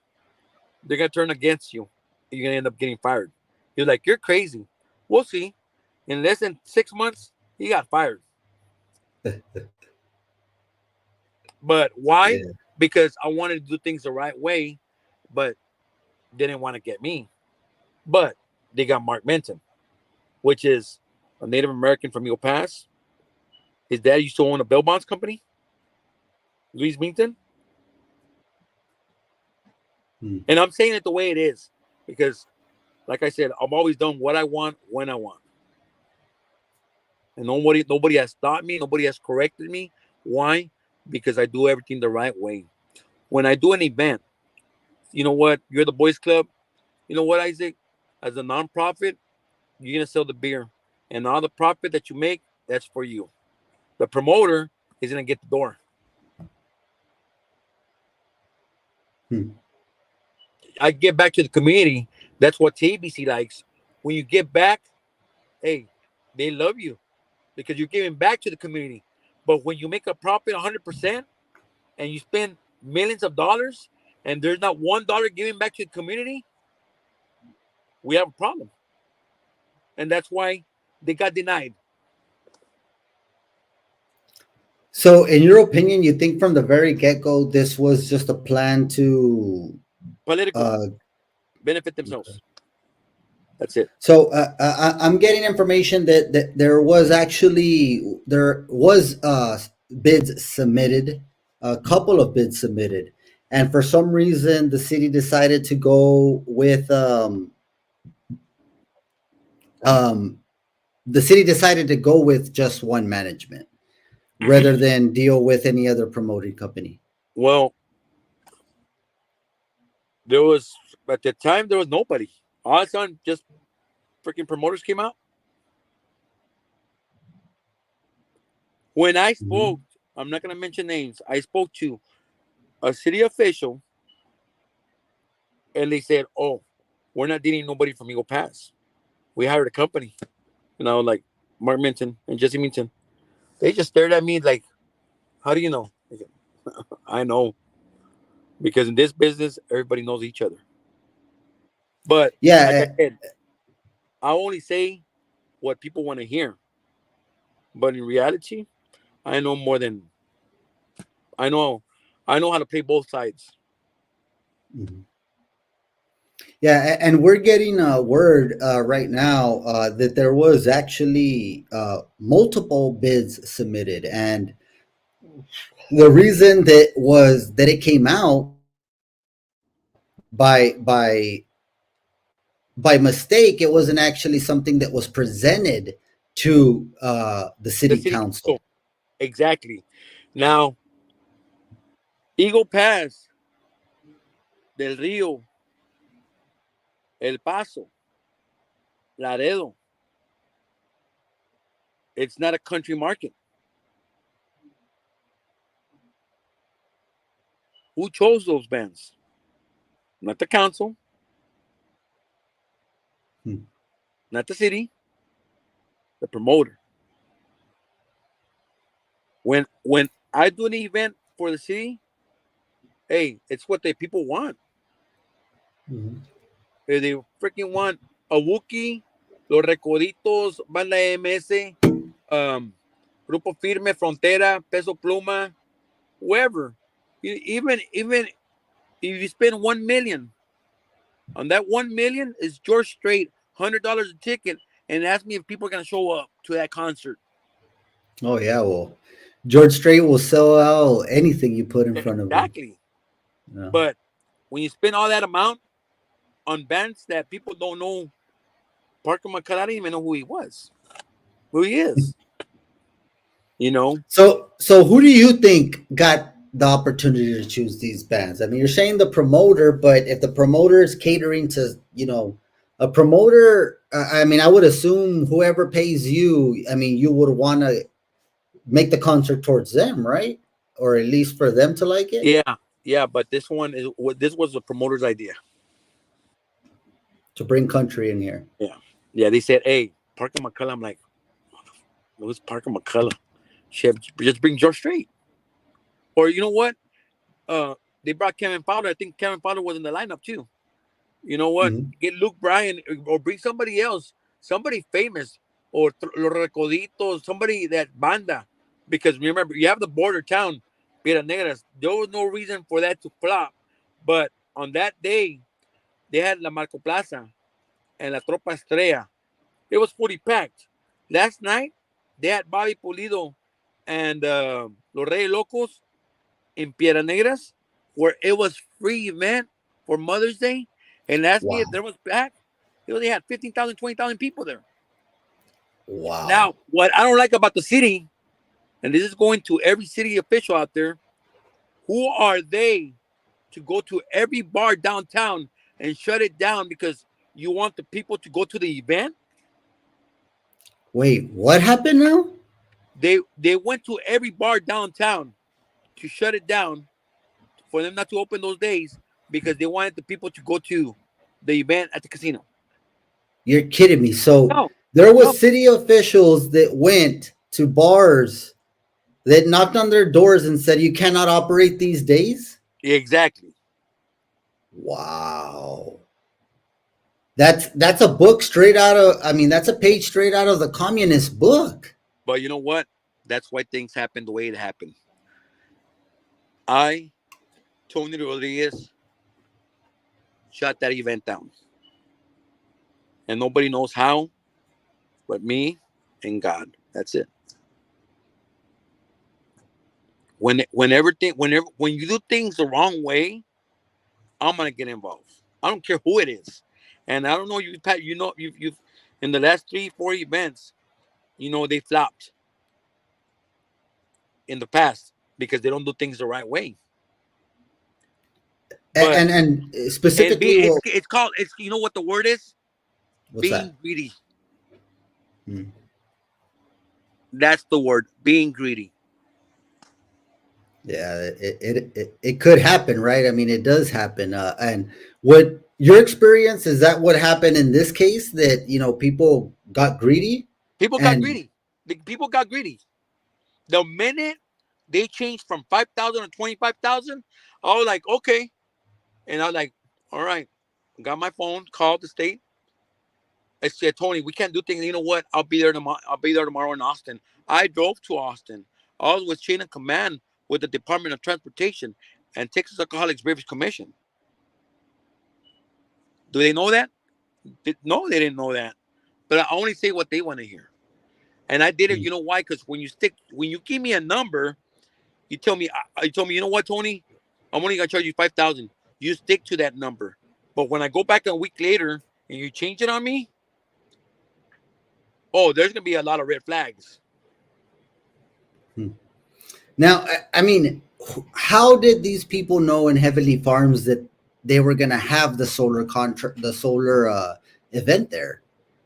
S4: they're gonna turn against you. You're gonna end up getting fired. He was like, you're crazy. We'll see. In less than 6 months, he got fired. But why?
S2: Yeah.
S4: Because I wanted to do things the right way, but they didn't want to get me. But they got Mark Menton, which is a Native American from Eagle Pass. His dad used to own a bail bonds company, Luis Minton.
S2: Hmm.
S4: And I'm saying it the way it is because, like I said, I've always done what I want when I want. And nobody has taught me, nobody has corrected me. Why? Because I do everything the right way. When I do an event, you know what? You're the boys club. You know what, Isaac? As a nonprofit, you're gonna sell the beer, and all the profit that you make, that's for you. The promoter is gonna get the door.
S2: Hmm.
S4: I get back to the community. That's what TBC likes. When you get back, hey, they love you because you're giving back to the community. But when you make a profit 100% and you spend millions of dollars and there's not $1 giving back to the community, we have a problem. And that's why they got denied.
S2: So, in your opinion, you think from the very get go, this was just a plan to
S4: Political,
S2: uh,
S4: benefit themselves. That's it.
S2: So I'm getting information that there was bids submitted, a couple of bids submitted, and for some reason the city decided to go with um, the city decided to go with just one management rather than deal with any other promoting company.
S4: Well, there was at the time there was nobody. All of a sudden, just freaking promoters came out. When I
S2: Mhm.
S4: spoke, I'm not gonna mention names. I spoke to a city official, and they said, "Oh, we're not dealing nobody from Eagle Pass. We hired a company." And I was like, Mark Minton and Jesse Minton. They just stared at me like, "How do you know?" I said, I know because in this business, everybody knows each other. But like I
S2: Yeah,
S4: said, I only say what people want to hear. But in reality, I know more than I know. I know how to play both sides.
S2: mhm. Yeah, and we're getting a word right now that there was actually multiple bids submitted, and the reason that it came out by mistake. It wasn't actually something that was presented to the
S4: The
S2: city
S4: city
S2: council.
S4: council, exactly. Now, Eagle Pass, Del Rio, El Paso, Laredo. It's not a country market. Who chose those bands? Not the council,
S2: Hmm.
S4: not the city, the promoter. When I do an event for the city, hey, it's what the people want.
S2: Mhm.
S4: If they freaking want a Wookiee, Los Recoditos, Banda MS, um, Grupo Firme, Frontera, Peso Pluma, whoever. Even if you spend 1 million on that 1 million is George Strait, $100 a ticket, and ask me if people are gonna show up to that concert.
S2: Oh yeah, well, George Strait will sell out anything you put in front of him.
S4: Exactly.
S2: Yeah.
S4: But when you spend all that amount on bands that people don't know, Parker McCall, I didn't even know who he was, who he is. You know,
S2: So who do you think got the opportunity to choose these bands? I mean, you're saying the promoter, but if the promoter is catering to, a promoter, I mean, I would assume whoever pays you, I mean, you would want to make the concert towards them, right? Or at least for them to like it,
S4: yeah, yeah. But this one is what this was the promoter's idea.
S2: to bring country in here.
S4: Yeah, yeah. They said, "Hey, Parker McCall." I'm like, Lewis Parker McCullough. Just bring George Strait. Or you know what? Uh, they brought Kevin Fowler. I think Kevin Fowler was in the lineup too. You know what?
S2: Mhm.
S4: Get Luke Bryan or bring somebody else, somebody famous, or Los Recoditos, somebody that banda. Because remember, you have the border town, Piedras Negras. There was no reason for that to flop. But on that day, they had La Marco Plaza and La Tropa Estrella. It was fully packed. Last night, they had Bobby Pulido and Los Reyes Locos in Piedras Negras, where it was free event for Mother's Day. And last
S2: Wow.
S4: year, there was packed. They only had 15,000, 20,000 people there.
S2: Wow.
S4: Now, what I don't like about the city, and this is going to every city official out there, who are they to go to every bar downtown and shut it down because you want the people to go to the event?
S2: Wait, what happened now?
S4: They went to every bar downtown to shut it down for them not to open those days because they wanted the people to go to the event at the casino.
S2: You're kidding me. So
S4: No,
S2: there
S4: no,
S2: was city officials that went to bars that knocked on their doors and said you cannot operate these days?
S4: exactly.
S2: Wow. That's a book straight out of I mean that's a page straight out of the communist book.
S4: But you know what? That's why things happened the way it happened. I, Tony Rodriguez, shut that event down. And nobody knows how but me and God. That's it. When you do things the wrong way, I'm gonna get involved. I don't care who it is. And I don't know you Pat, you know you've in the last 3, 4 events, they flopped in the past because they don't do things the right way. But
S2: And
S4: and be
S2: specifically
S4: it's
S2: well,
S4: it's called it's you know what the word is?
S2: what's that?
S4: Being greedy.
S2: Hmm.
S4: That's the word. Being greedy.
S2: Yeah, it could happen, right? I mean, it does happen. And what your experience is that what happened in this case that people got greedy
S4: People got
S2: and
S4: greedy. The people got greedy. The minute they changed from 5,000 to 25,000, I was like, okay. And I was like, all right. Got my phone, called the state. I said, Tony, we can't do things. You know what? I'll be there tomorrow. I'll be there tomorrow in Austin. I drove to Austin. I was with chain of command with the Department of Transportation and Texas Alcoholics Beverage Commission. Do they know that? No, they didn't know that. But I only say what they want to hear. And I did it. You know why? Because when you give me a number, you tell me, you know what, Tony, I'm only gonna charge you 5,000. You stick to that number. But when I go back a week later and you change it on me, oh, there's gonna be a lot of red flags.
S2: now I mean, how did these people know in Heavenly Farms that they were going to have the solar event there?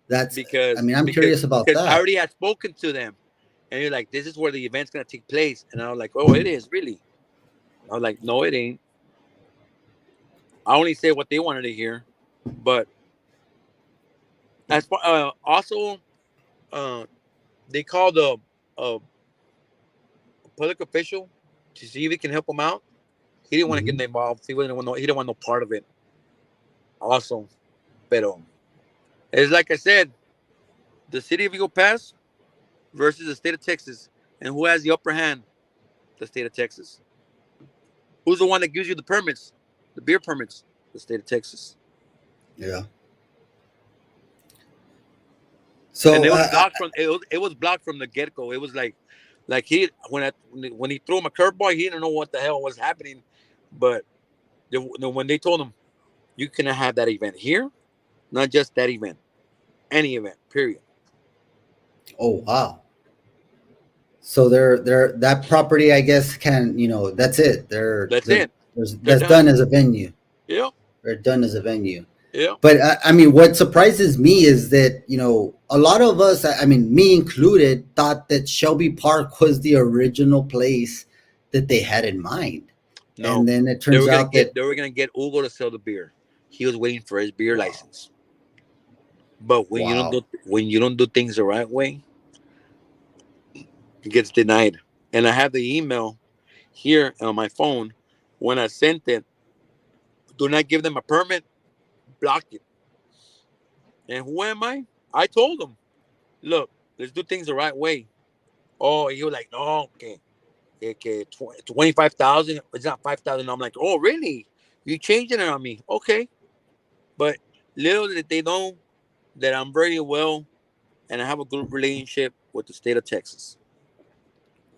S2: That's I
S4: because
S2: mean, I'm
S4: because
S2: curious about
S4: because I
S2: that.
S4: already had spoken to them, and you're like, this is where the event's gonna take place, and I was like, oh, it is really. I was like, no, it ain't. I only say what they wanted to hear, but as far also uh, they called a public official to see if he can help him out. He didn't want to
S2: Mhm.
S4: get involved. He didn't want no part of it. Also, pero it's like I said, the city of Eagle Pass versus the state of Texas, and who has the upper hand? The state of Texas. Who's the one that gives you the permits, the beer permits? The state of Texas.
S2: Yeah.
S4: And
S2: So
S4: it was blocked from the get go. It was like when he threw him a curveball, he didn't know what the hell was happening. But when they told him you cannot have that event here, not just that event, any event, period.
S2: oh wow. So they're that property, I guess, can that's it.
S4: That's it. They're
S2: That's
S4: done.
S2: done as a venue.
S4: Yeah,
S2: They're done as a venue.
S4: yeah.
S2: But I mean, what surprises me is that a lot of us, I mean, me included, thought that Shelby Park was the original place that they had in mind, and
S4: No,
S2: then it turns out that
S4: they were gonna get Ugo to sell the beer. He was waiting for his beer license. But
S2: wow,
S4: when you don't do things the right way, It gets denied. And I have the email here on my phone. When I sent it, do not give them a permit, block it. And who am I? I told them, look, let's do things the right way. Oh, and you were like, no, okay, 25,000. It's not 5,000. I'm like, oh, really? You changing it on me? Okay. But little did they know that I'm very well and I have a good relationship with the state of Texas.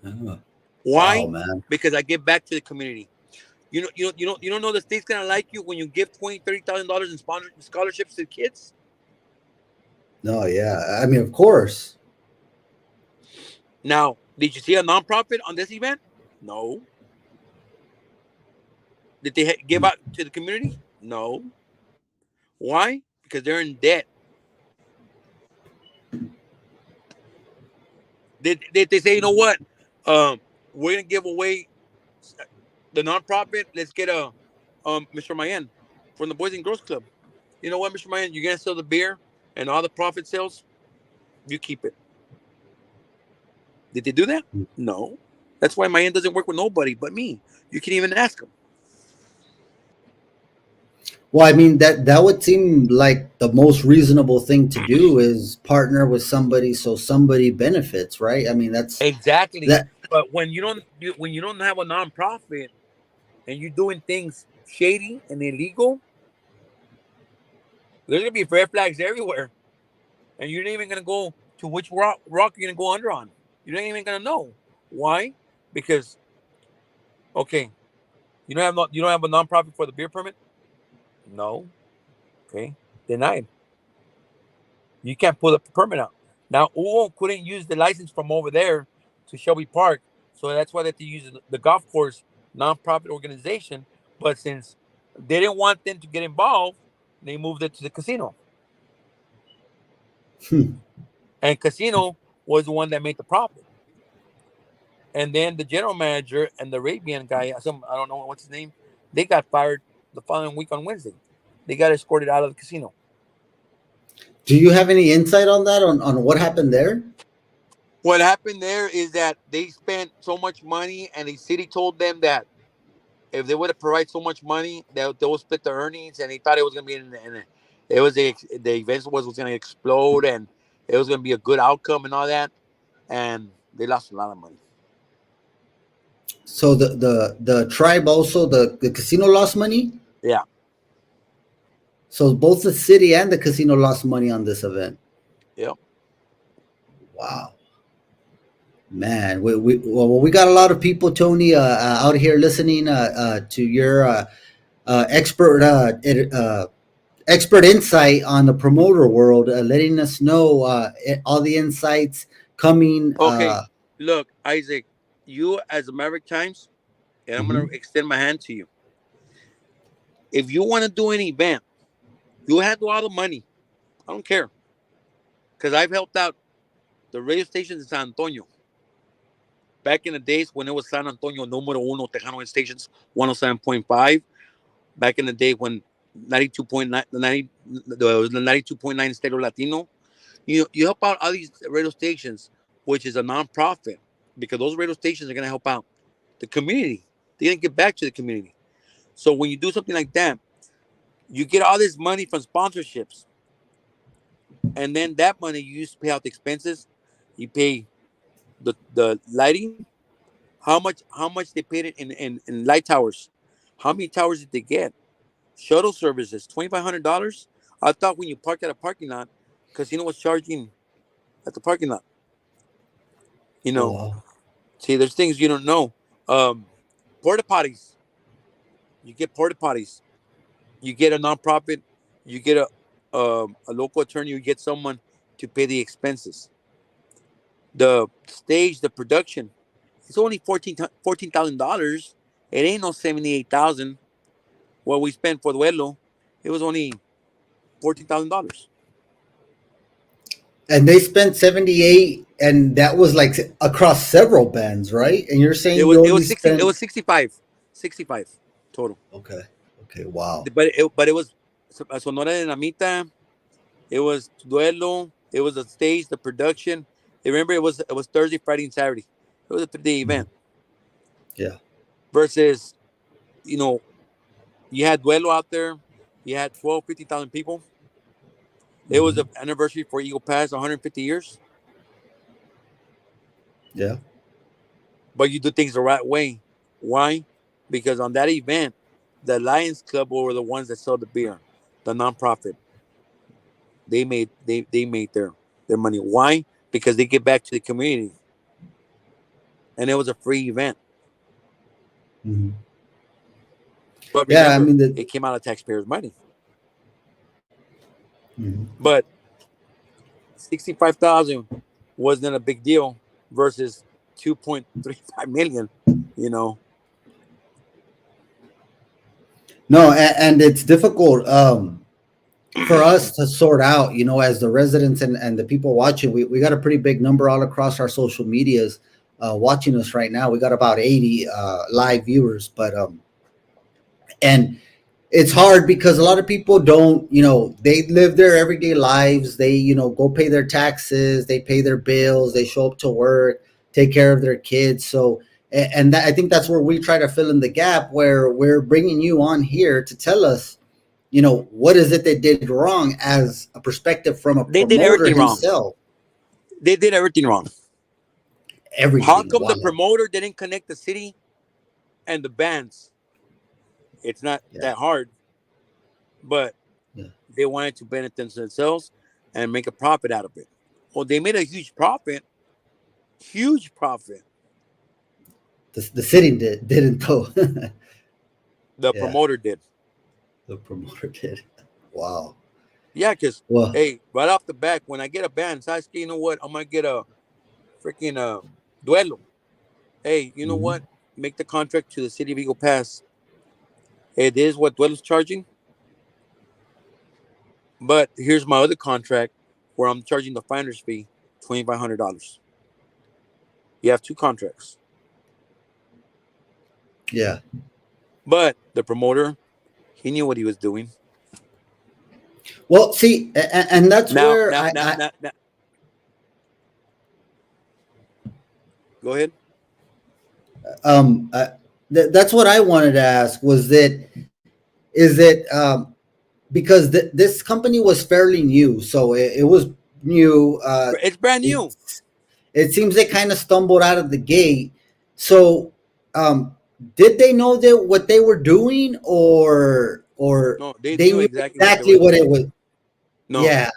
S2: Oh, wow,
S4: Why?
S2: man.
S4: Because I give back to the community. You don't know the state's gonna like you when you give $20,000, $30,000 in scholarships to kids.
S2: No, yeah. I mean, of course.
S4: Now, did you see a nonprofit on this event? No. Did they give out to the community? No. Why? Because they're in debt. Did they say, you know what? We're gonna give away the nonprofit. Let's get a Mr. Mayan from the Boys and Girls Club. You know what, Mr. Mayan? You're gonna sell the beer and all the profit sales. You keep it. Did they do that? No. That's why Mayan doesn't work with nobody but me. You can even ask him.
S2: Well, I mean that would seem like the most reasonable thing to do is partner with somebody so somebody benefits, right? I mean
S4: Exactly.
S2: that.
S4: But when you don't have a nonprofit and you're doing things shady and illegal, there's gonna be red flags everywhere, and you're not even gonna go to which rock you're gonna go under on. You're not even gonna know why, because okay, you don't have a nonprofit for the beer permit. No, okay, denied. You can't pull the permit out. Now, Uo couldn't use the license from over there to Shelby Park, so that's why they had to use the golf course nonprofit organization. But since they didn't want them to get involved, they moved it to the casino.
S2: Hmm.
S4: And casino was the one that made the profit. And then the general manager and the Arabian guy, some I don't know what's his name, they got fired the following week on Wednesday. They got escorted out of the casino.
S2: Do you have any insight on that on what happened there?
S4: What happened there is that they spent so much money, and the city told them that if they would have provided so much money, they would split the earnings, and they thought it was going to be it was the event was going to explode, and it was going to be a good outcome and all that, and they lost a lot of money.
S2: So the tribe also the casino lost money.
S4: Yeah,
S2: So both the city and the casino lost money on this event.
S4: yeah.
S2: Wow, man. We got a lot of people, Tony, out here listening to your expert expert insight on the promoter world, letting us know all the insights coming.
S4: Okay, look, Isaac, you as the Maverick Times, and I'm going
S2: Mhm.
S4: to extend my hand to you. If you want to do an event, you handle all the money. I don't care, because I've helped out the radio stations in San Antonio. Back in the days when it was San Antonio Número Uno Tejano stations, 107.5. Back in the day when 92.9, the 92.9 Stereo Latino, you help out all these radio stations, which is a nonprofit, because those radio stations are going to help out the community. They're going to give back to the community. So when you do something like that, you get all this money from sponsorships, and then that money you use to pay out the expenses. You pay the lighting. How much they paid it in light towers? How many towers did they get? Shuttle services, $2,500. I thought when you parked at a parking lot, casino was charging at the parking lot. You
S2: Oh
S4: know,
S2: wow.
S4: see, there's things you don't know. Um, Porta potties. You get porta potties. You get a nonprofit. You get a local attorney. You get someone to pay the expenses. The stage, the production. It's only $14,000. It ain't no 78,000. What we spent for Duelo, it was only $14,000.
S2: And they spent 78, and that was like across several bands, right? And you're
S4: It
S2: saying
S4: was
S2: you
S4: it
S2: only
S4: was 60. It
S2: spent.
S4: was 65 total.
S2: Okay. Okay. Wow.
S4: But it was Sonora Dinamita. It was Duelo. It was the stage, the production. Remember, it was Thursday, Friday, and Saturday. It was a 3-day event.
S2: Yeah.
S4: Versus, you know, you had Duelo out there. You had 12, 15,000 people. It was
S2: Mm-hmm.
S4: the anniversary for Eagle Pass, 150 years.
S2: Yeah.
S4: But you do things the right way. Why? Because on that event, the Lions Club were the ones that sold the beer, the nonprofit. They made their money. Why? Because they give back to the community, and it was a free event.
S2: Mm-hmm.
S4: But
S2: Yeah. I
S4: remember,
S2: mean,
S4: it came out of taxpayers' money.
S2: mm-hmm.
S4: But 65,000 wasn't a big deal versus 2.35 million. You know,
S2: No, and it's difficult. For us to sort out, as the residents and the people watching, we got a pretty big number all across our social medias watching us right now. We got about 80 live viewers, but and it's hard because a lot of people don't, they live their everyday lives. They, go pay their taxes, they pay their bills, they show up to work, take care of their kids. So, and that, I think that's where we try to fill in the gap, where we're bringing you on here to tell us, what is it they did wrong as a perspective from a
S4: they did
S2: promoter
S4: everything wrong.
S2: himself.
S4: They did everything wrong. How
S2: Everything.
S4: come the
S2: Wow.
S4: promoter didn't connect the city and the bands? It's not
S2: Yeah.
S4: that hard, but
S2: Yeah.
S4: they wanted to benefit themselves and make a profit out of it. Well, they made a huge profit.
S2: The city didn't though.
S4: The
S2: Yeah.
S4: promoter did.
S2: The promoter did. Wow.
S4: Yeah, because,
S2: Well.
S4: hey, right off the back, when I get a band, so I say, you know what? I'm going to get a freaking Duelo. Hey, you know
S2: Mhm.
S4: what? Make the contract to the city of Eagle Pass. It is what Duelo's charging. But here's my other contract where I'm charging the finder's fee, $2,500. You have two contracts.
S2: Yeah.
S4: But the promoter, he knew what he was doing.
S2: Well, see, and that's
S4: Now,
S2: where
S4: now, now, now, now. Go ahead.
S2: um uh, that's what I wanted to ask, was that, is it because this company was fairly new, so it was new.
S4: It's brand
S2: It
S4: new.
S2: it seems they kind of stumbled out of the gate. So, um, did they know that what they were doing, or
S4: No, they
S2: they
S4: knew
S2: knew
S4: exactly what they
S2: exactly
S4: were
S2: what it
S4: doing.
S2: was?
S4: No,
S2: Yeah.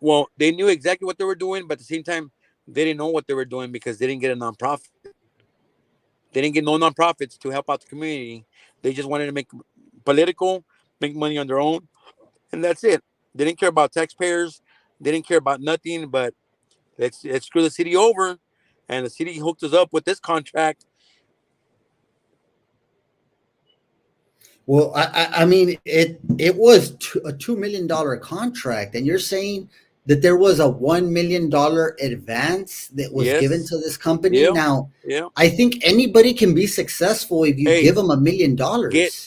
S4: well, they knew exactly what they were doing, but at the same time, they didn't know what they were doing because they didn't get a nonprofit. They didn't get no nonprofits to help out the community. They just wanted to make political, make money on their own, and that's it. They didn't care about taxpayers. They didn't care about nothing. But let's screw the city over, and the city hooked us up with this contract.
S2: Well, I mean, it was a $2 million contract, and you're saying that there was a $1 million advance that was given
S4: Yes,
S2: to this company.
S4: yeah,
S2: Now,
S4: yeah.
S2: I think anybody can be successful if you
S4: Hey,
S2: give them $1 million.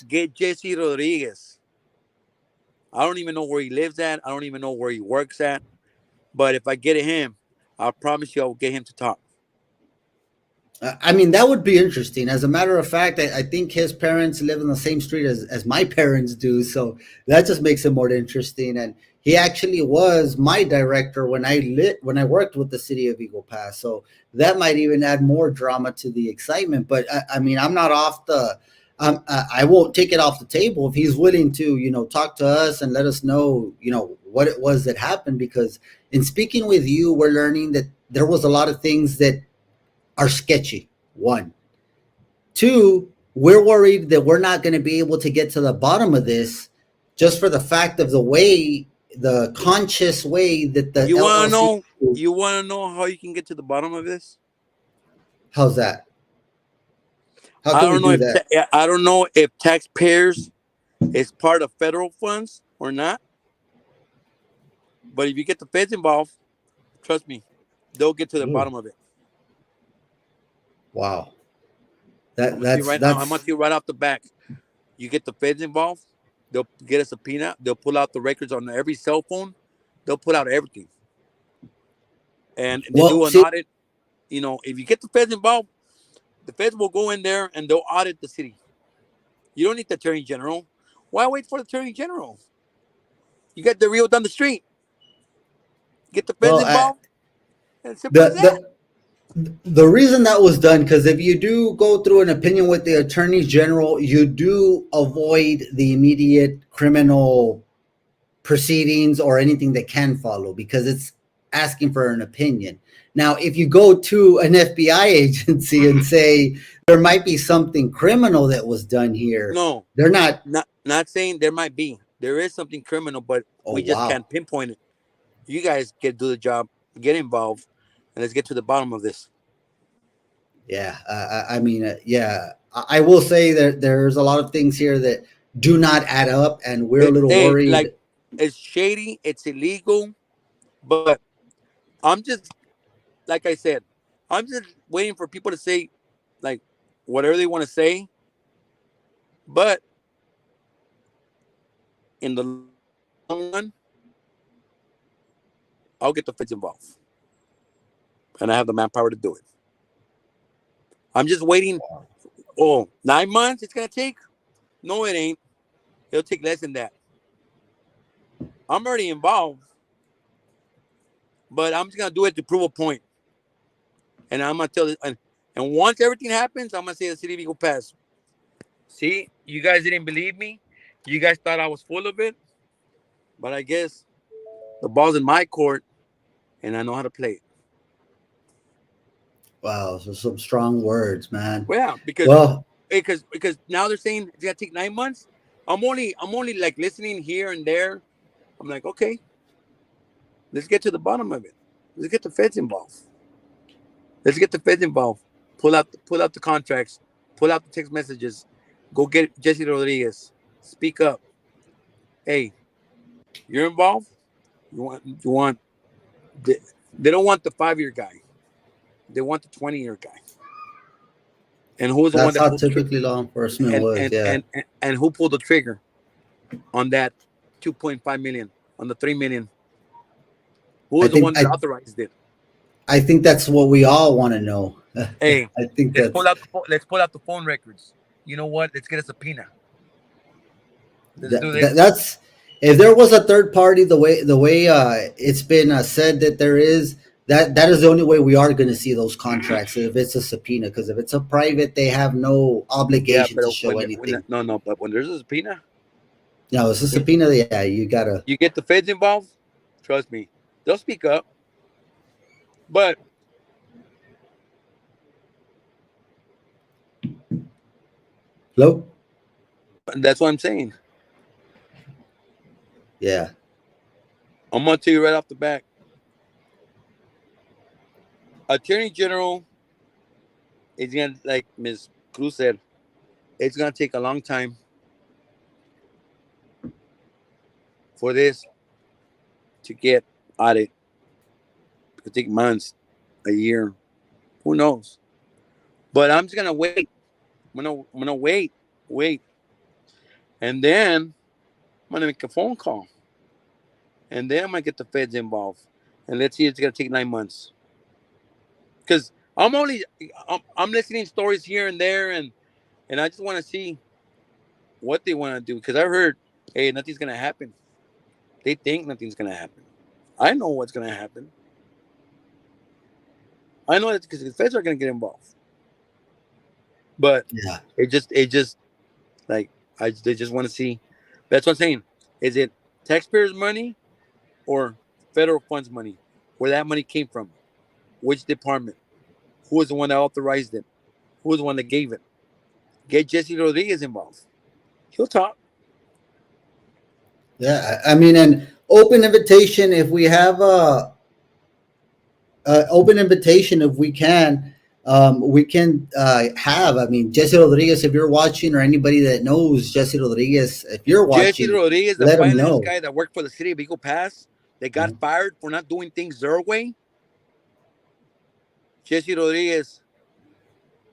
S4: get Jesse Rodriguez. I don't even know where he lives at. I don't even know where he works at. But if I get him, I promise you, I will get him to talk.
S2: I mean, that would be interesting. As a matter of fact, I think his parents live in the same street as my parents do. So that just makes it more interesting. And he actually was my director when I worked with the city of Eagle Pass. So that might even add more drama to the excitement. But I mean, I'm not off the. I won't take it off the table if he's willing to, talk to us and let us know, what it was that happened. Because in speaking with you, we're learning that there was a lot of things that are sketchy. One. Two, we're worried that we're not going to be able to get to the bottom of this, just for the fact of the conscious way that the
S4: You wanna
S2: LLC.
S4: know? You wanna know how you can get to the bottom of this?
S2: How's that? How
S4: I
S2: can we
S4: don't know
S2: do
S4: if
S2: that?
S4: I don't know if taxpayers is part of federal funds or not. But if you get the feds involved, trust me, they'll get to the
S2: Ooh,
S4: bottom of it.
S2: wow.
S4: I'm
S2: That
S4: gonna tell you
S2: that's
S4: right now. I'm gonna
S2: that's
S4: tell you right off the back. You get the feds involved, they'll get a subpoena. They'll pull out the records on every cell phone. They'll pull out everything, and they
S2: well.
S4: do an
S2: See,
S4: audit. If you get the feds involved, The feds will go in there and they'll audit the city. You don't need the attorney general. Why wait for the attorney general? You got the Rio down the street. Get the feds
S2: Well,
S4: involved. As simple as
S2: the
S4: that.
S2: the reason that was done, because if you do go through an opinion with the attorney general, you do avoid the immediate criminal proceedings or anything that can follow, because it's asking for an opinion. Now, if you go to an FBI agency and say there might be something criminal that was done here,
S4: No,
S2: they're not.
S4: not saying there might be. There is something criminal, but
S2: Oh,
S4: we just
S2: wow.
S4: can't pinpoint it. You guys get do the job, get involved, and let's get to the bottom of this.
S2: Yeah, I mean, yeah, I will say that there's a lot of things here that do not add up, and we're a little
S4: Hey,
S2: worried.
S4: like it's shady, it's illegal, but I'm just like I said, I'm just waiting for people to say like whatever they want to say. But in the long run, I'll get the feds involved, and I have the manpower to do it. I'm just waiting. Oh, 9 months it's gonna take? No, it ain't. It'll take less than that. I'm already involved, but I'm just gonna do it to prove a point. And I'm gonna tell it. And once everything happens, I'm gonna say the city of Eagle Pass. See, you guys didn't believe me. You guys thought I was full of it, but I guess the ball's in my court, and I know how to play it.
S2: Wow, so some strong words, man.
S4: Well, yeah, because
S2: Well,
S4: because now they're saying it's gonna take 9 months. I'm only like listening here and there. I'm like, okay, let's get to the bottom of it. Let's get the feds involved. Let's get the feds involved. Pull out the contracts. Pull out the text messages. Go get Jesse Rodriguez. Speak up. Hey, you're involved. You want. They, they don't want the 5 year guy. They want the 20-year guy. And who's the one
S2: that's
S4: that
S2: how
S4: pulled the trigger?
S2: typically law enforcement
S4: And
S2: was.
S4: and
S2: Yeah,
S4: and and, and who pulled the trigger on that 2.5 million on the 3 million? Who
S2: I
S4: was the
S2: think
S4: one that authorized it?
S2: I think that's what we all want to know.
S4: Hey,
S2: I think
S4: let's pull
S2: that's
S4: out let's pull out the phone records. You know what? Let's get a subpoena. Let's do this.
S2: that's if there was a third party, the way it's been said that there is, that is the only way we are going to see those contracts, if it's a subpoena, because if it's a private, they have no
S4: Yeah,
S2: obligation
S4: but
S2: to show
S4: when
S2: anything.
S4: no, no, but when there's a subpoena,
S2: No, it's a subpoena. Yeah, you gotta.
S4: you get the feds involved. Trust me, they'll speak up. But
S2: Hello.
S4: that's what I'm saying.
S2: Yeah.
S4: I'm gonna tell you right off the bat. Attorney General is gonna, like Ms. Cruz said, it's gonna take a long time for this to get audit. It could take months, a year, who knows? But I'm just gonna wait. I'm gonna wait, and then I'm gonna make a phone call, and then I'm gonna get the feds involved, and let's see. It's gonna take 9 months because I'm listening stories here and there, and I just want to see what they want to do because I heard, hey, nothing's gonna happen. They think nothing's gonna happen. I know what's gonna happen. I know that because the feds are gonna get involved. But
S2: Yeah.
S4: it just like they just want to see. That's what I'm saying. Is it taxpayers' money or federal funds money? Where that money came from? Which department? Who was the one that authorized it? Who was the one that gave it? Get Jesse Rodriguez involved. He'll talk.
S2: Yeah. I mean, an open invitation. If we have open invitation, if we can have. I mean, Jesse Rodriguez, if you're watching, or anybody that knows Jesse Rodriguez, if you're
S4: Jesse
S2: watching,
S4: Rodriguez, the
S2: let them
S4: finance
S2: know.
S4: guy that worked for the city of Eagle Pass, that got
S2: Mhm.
S4: fired for not doing things their way. Jesse Rodriguez,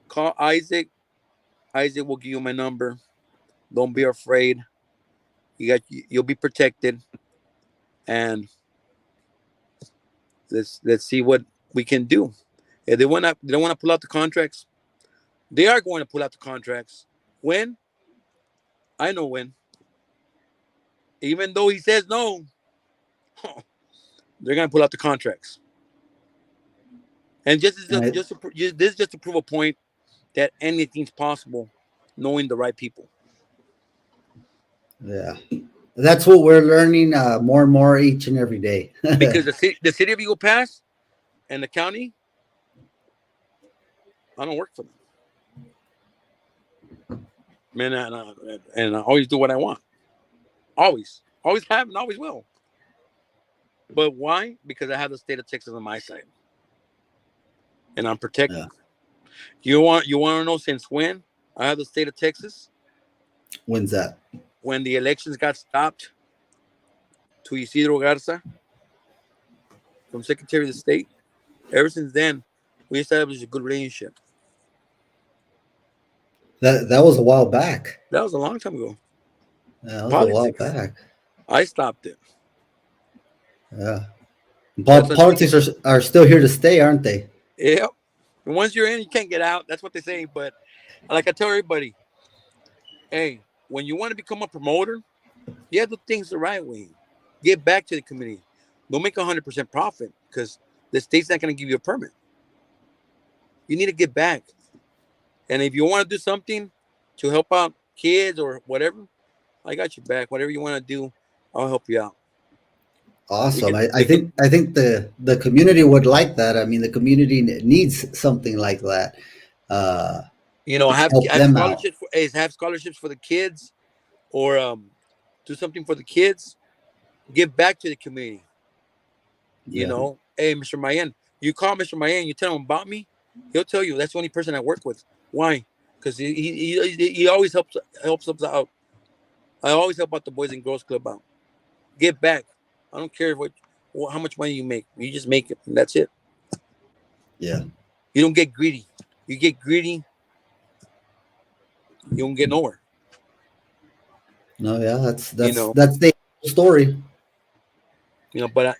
S4: call Isaac. Isaac will give you my number. Don't be afraid. You'll be protected, and let's see what we can do. If they don't want to pull out the contracts, They are going to pull out the contracts. When? I know when. Even though he says no, they're going to pull out the contracts. And this is just to prove a point that anything's possible, knowing the right people.
S2: Yeah, that's what we're learning more and more each and every day.
S4: Because the city of Eagle Pass and the county, I don't work for them. Man, and I always do what I want. Always have and always will. But why? Because I have the state of Texas on my side, and I'm protecting.
S2: Yeah.
S4: You want to know since when I have the state of Texas?
S2: When's that?
S4: When the elections got stopped to Isidro Garza from Secretary of State. Ever since then, we established a good relationship.
S2: That was a while back.
S4: That was a long time ago.
S2: Yeah, that was a while
S4: Politics.
S2: back.
S4: I stopped it.
S2: Yeah.
S4: That's
S2: Politics are still here to stay, aren't they?
S4: Yeah. And once you're in, you can't get out. That's what they say. But like I tell everybody, hey, when you want to become a promoter, you have to do things the right way. Give back to the community. Don't make 100% profit because the state's not going to give you a permit. You need to give back. And if you want to do something to help out kids or whatever, I got your back. Whatever you want to do, I'll help you out.
S2: Awesome. I think the community would like that. I mean, the community needs something like that.
S4: Have
S2: Help them out.
S4: have scholarships for the kids, or do something for the kids. Give back to the community.
S2: Yeah.
S4: Hey, Mr. Mayen, you call Mr. Mayen, you tell him about me, he'll tell you that's the only person I work with. Why? Because he always helps us out. I always help out the Boys and Girls Club out. Give back. I don't care how much money you make. You just make it, and that's it.
S2: Yeah.
S4: You don't get greedy. You get greedy, you don't get nowhere.
S2: No, yeah, that's the story.
S4: But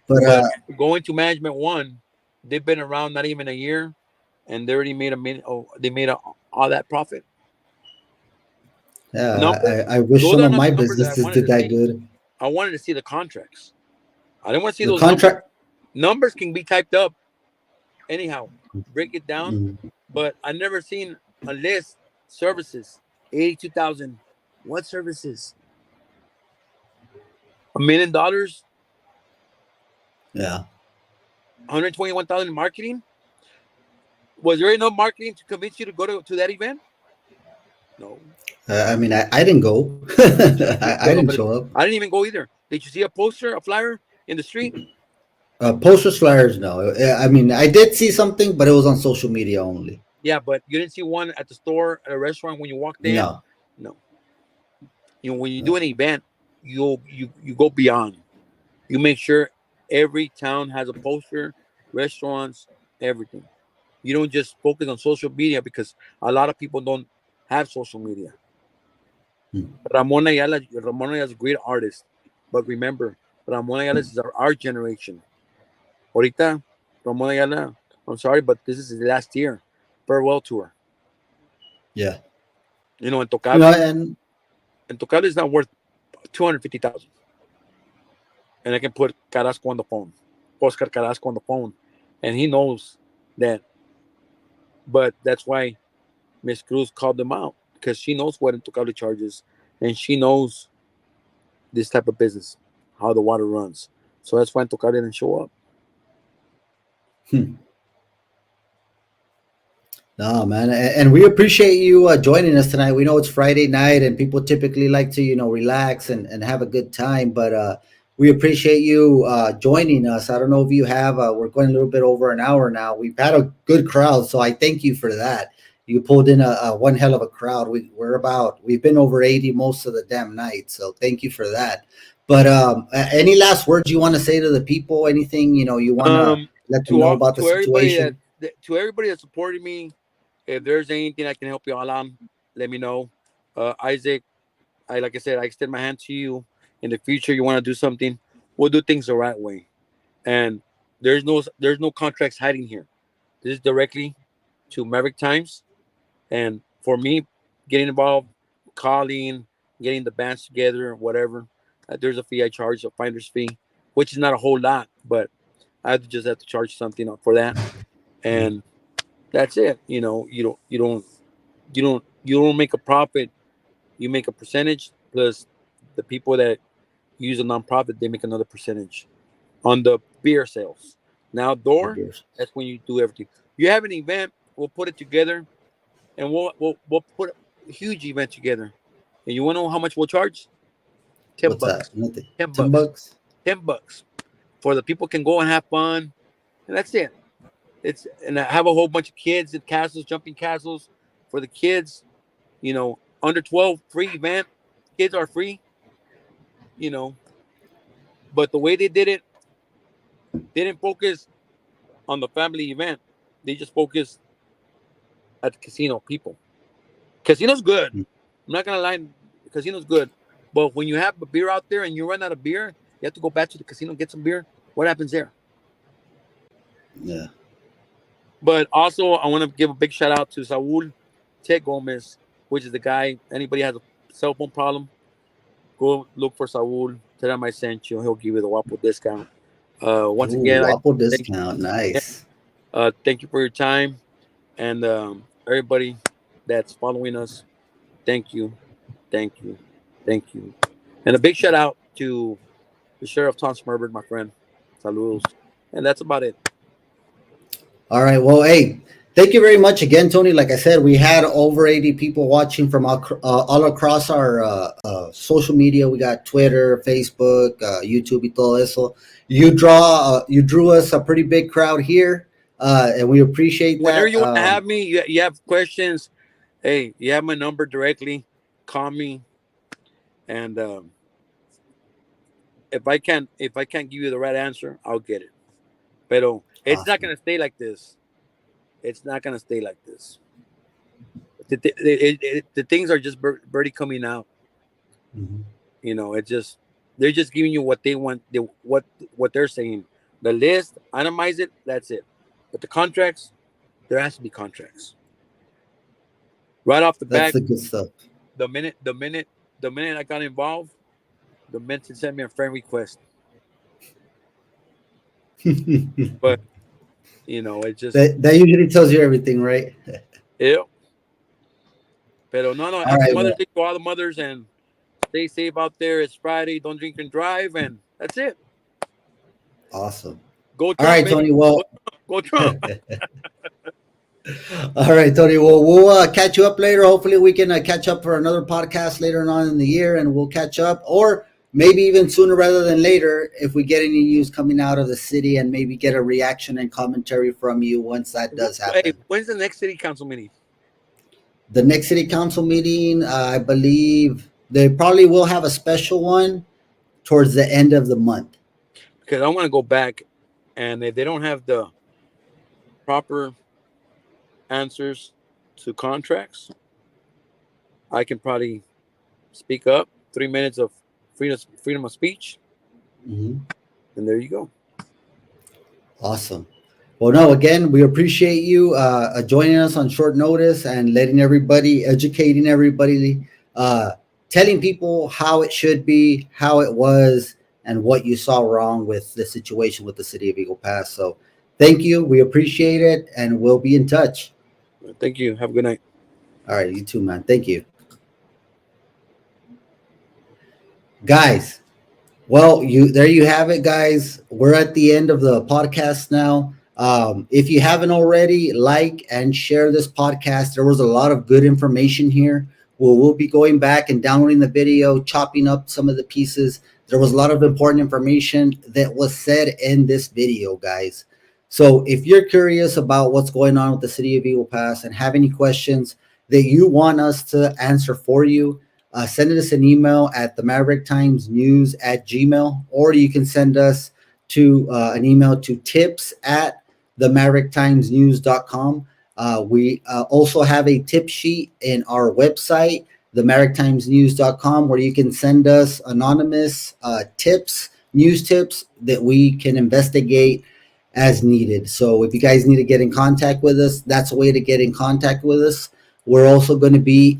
S4: going to Management One, they've been around not even a year, and they already made all that profit.
S2: Yeah, I wish some of my businesses did that good.
S4: I wanted to see the contracts. I didn't want to see
S2: The
S4: those
S2: contract
S4: numbers can be typed up anyhow. Break it down.
S2: Mm-hmm.
S4: But I never seen a list. Services 82,000. What services? $1 million.
S2: Yeah.
S4: 121,000 in marketing. Was there enough marketing to convince you to go to that event? No.
S2: I mean, I didn't go. I didn't show up.
S4: I didn't even go either. Did you see a poster, a flyer in the street?
S2: Posters, flyers, no. I mean, I did see something, but it was on social media only.
S4: Yeah, but you didn't see one at the store, at a restaurant when you walked in? No. When you do an event, you go beyond. You make sure every town has a poster, restaurants, everything. You don't just focus on social media because a lot of people don't have social media. Ramon Ayala is a great artist, but remember, Ramon Ayala is our generation. Ahorita, Ramon Ayala, I'm sorry, but this is his last year. Farewell tour.
S2: Yeah.
S4: Intocable is not worth 250,000. And I can put Carrasco on the phone, Oscar Carrasco on the phone, and he knows that. But that's why Miss Cruz called them out, because she knows what Intocable charges, and she knows this type of business, how the water runs. So that's why Intocable didn't show up.
S2: No, man, and we appreciate you joining us tonight. We know it's Friday night, and people typically like to, relax and have a good time. But we appreciate you joining us. I don't know if you have. We're going a little bit over an hour now. We've had a good crowd, so I thank you for that. You pulled in a one hell of a crowd. We've been over 80 most of the damn night, so thank you for that. But any last words you want to say to the people? Anything you want to let them know about the situation?
S4: To everybody that supported me. If there's anything I can help you all on, let me know. Isaac, like I said, I extend my hand to you. In the future, you want to do something, we'll do things the right way. And there's no contracts hiding here. This is directly to Maverick Times And for me, getting involved, calling, getting the bands together, whatever, there's a fee I charge, a finder's fee, which is not a whole lot, but I just have to charge something for that, and that's it. You don't make a profit. You make a percentage plus the people that use a nonprofit, they make another percentage on the beer sales. Now,
S2: The
S4: door,
S2: beers.
S4: that's when you do everything. You have an event, we'll put it together, and we'll put a huge event together. And you want to know how much we'll charge? Ten
S2: What's
S4: bucks.
S2: that? Nothing. 10
S4: $10.
S2: bucks.
S4: $10 for the people can go and have fun, and that's it. And I have a whole bunch of kids at castles, jumping castles for the kids. Under 12, free event. Kids are free. You know, but the way they did it, they didn't focus on the family event. They just focused at the casino people. Casino's good.
S2: Mm.
S4: I'm not gonna lie, casino's good. But when you have a beer out there and you run out of beer, you have to go back to the casino and get some beer. What happens there?
S2: Yeah.
S4: But also, I want to give a big shout out to Saul Ted Gomez, which is the guy. Anybody has a cell phone problem, go look for Saul. Tell him I sent you. He'll give you the Guapo discount. Once
S2: Ooh,
S4: again, I
S2: Guapo
S4: thank you.
S2: discount. Nice.
S4: Thank you for your time, and everybody that's following us. Thank you, thank you, thank you, and a big shout out to the Sheriff Tom Smerbert, my friend. Saludos, and that's about it.
S2: All right. Well, hey, thank you very much again, Tony. Like I said, we had over 80 people watching from all across our social media. We got Twitter, Facebook, YouTube, y todo eso. You drew us a pretty big crowd here, and we appreciate
S4: Whenever
S2: that.
S4: you want to have me, you have questions. Hey, you have my number directly. Call me, and if I can't give you the right answer, I'll get it. Pero it's not
S2: Awesome.
S4: gonna stay like this. It's not gonna stay like this. The things are just birdie coming out.
S2: Mhm.
S4: It just they're just giving you what they want. What they're saying. The list, itemize it. That's it. But the contracts, there has to be contracts right off the
S2: That's
S4: bat.
S2: the good stuff.
S4: The minute I got involved, the minute sent me a friend request. But it just
S2: That usually tells you everything, right?
S4: yeah. Pero no.
S2: All
S4: Happy
S2: right.
S4: Mother's
S2: Well,
S4: Day to all the mothers, and stay safe out there. It's Friday. Don't drink and drive, and that's it.
S2: awesome.
S4: Go
S2: All
S4: Trump,
S2: right,
S4: baby.
S2: Tony.
S4: Go
S2: Well,
S4: Trump. Go Trump.
S2: all right, Tony. Well, we'll catch you up later. Hopefully, we can catch up for another podcast later on in the year, and we'll catch up, or maybe even sooner rather than later if we get any news coming out of the city, and maybe get a reaction and commentary from you once that does
S4: Hey,
S2: happen.
S4: when's the next city council meeting?
S2: The next city council meeting, I believe they probably will have a special one towards the end of the month.
S4: Because I want to go back, and if they don't have the proper answers to contracts, I can probably speak up. 3 minutes of freedom of speech,
S2: Mhm.
S4: and there you go.
S2: Awesome. Well, no, again, we appreciate you joining us on short notice and letting everybody, educating everybody, uh, telling people how it should be, how it was, and what you saw wrong with the situation with the city of Eagle Pass. So thank you. We appreciate it, and we'll be in touch.
S4: Thank you. Have a good night.
S2: All right, you too, man. Thank you. Guys, well, there you have it, guys. We're at the end of the podcast now. If you haven't already, like and share this podcast. There was a lot of good information here. We'll be going back and downloading the video, chopping up some of the pieces. There was a lot of important information that was said in this video, guys. So if you're curious about what's going on with the city of Eagle Pass and have any questions that you want us to answer for you, send us an email at the Maverick Times News at Gmail, or you can send us to an email to tips at the mavericktimesnews.com. We also have a tip sheet in our website, the mavericktimesnews.com, where you can send us anonymous tips, news tips that we can investigate as needed. So if you guys need to get in contact with us, that's a way to get in contact with us. We're also going to be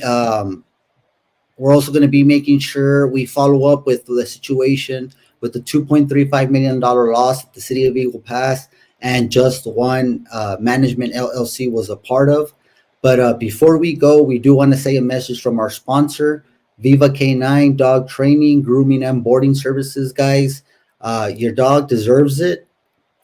S2: making sure we follow up with the situation with the $2.35 million loss that the city of Eagle Pass and Just One Management LLC was a part of. But before we go, we do want to say a message from our sponsor, Viva K9 Dog Training, Grooming, and Boarding Services, guys. Your dog deserves it.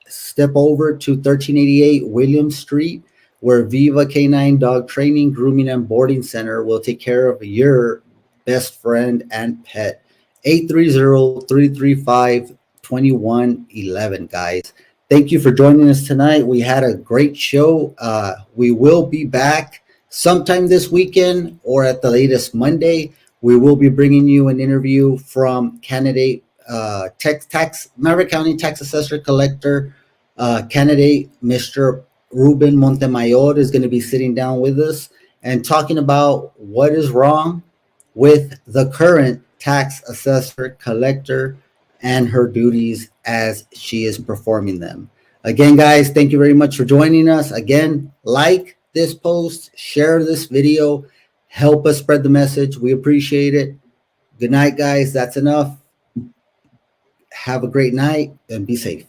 S2: Step over to 1388 William Street, where Viva Canine Dog Training, Grooming, and Boarding Center will take care of your best friend and pet. 830-335-2111, guys. Thank you for joining us tonight. We had a great show. We will be back sometime this weekend or at the latest Monday. We will be bringing you an interview from candidate Maverick County Tax Assessor Collector candidate Mr. Ruben Montemayor is going to be sitting down with us and talking about what is wrong with the current tax assessor collector and her duties as she is performing them. Again, guys, thank you very much for joining us. Again, like this post, share this video, help us spread the message. We appreciate it. Good night, guys. That's enough. Have a great night and be safe.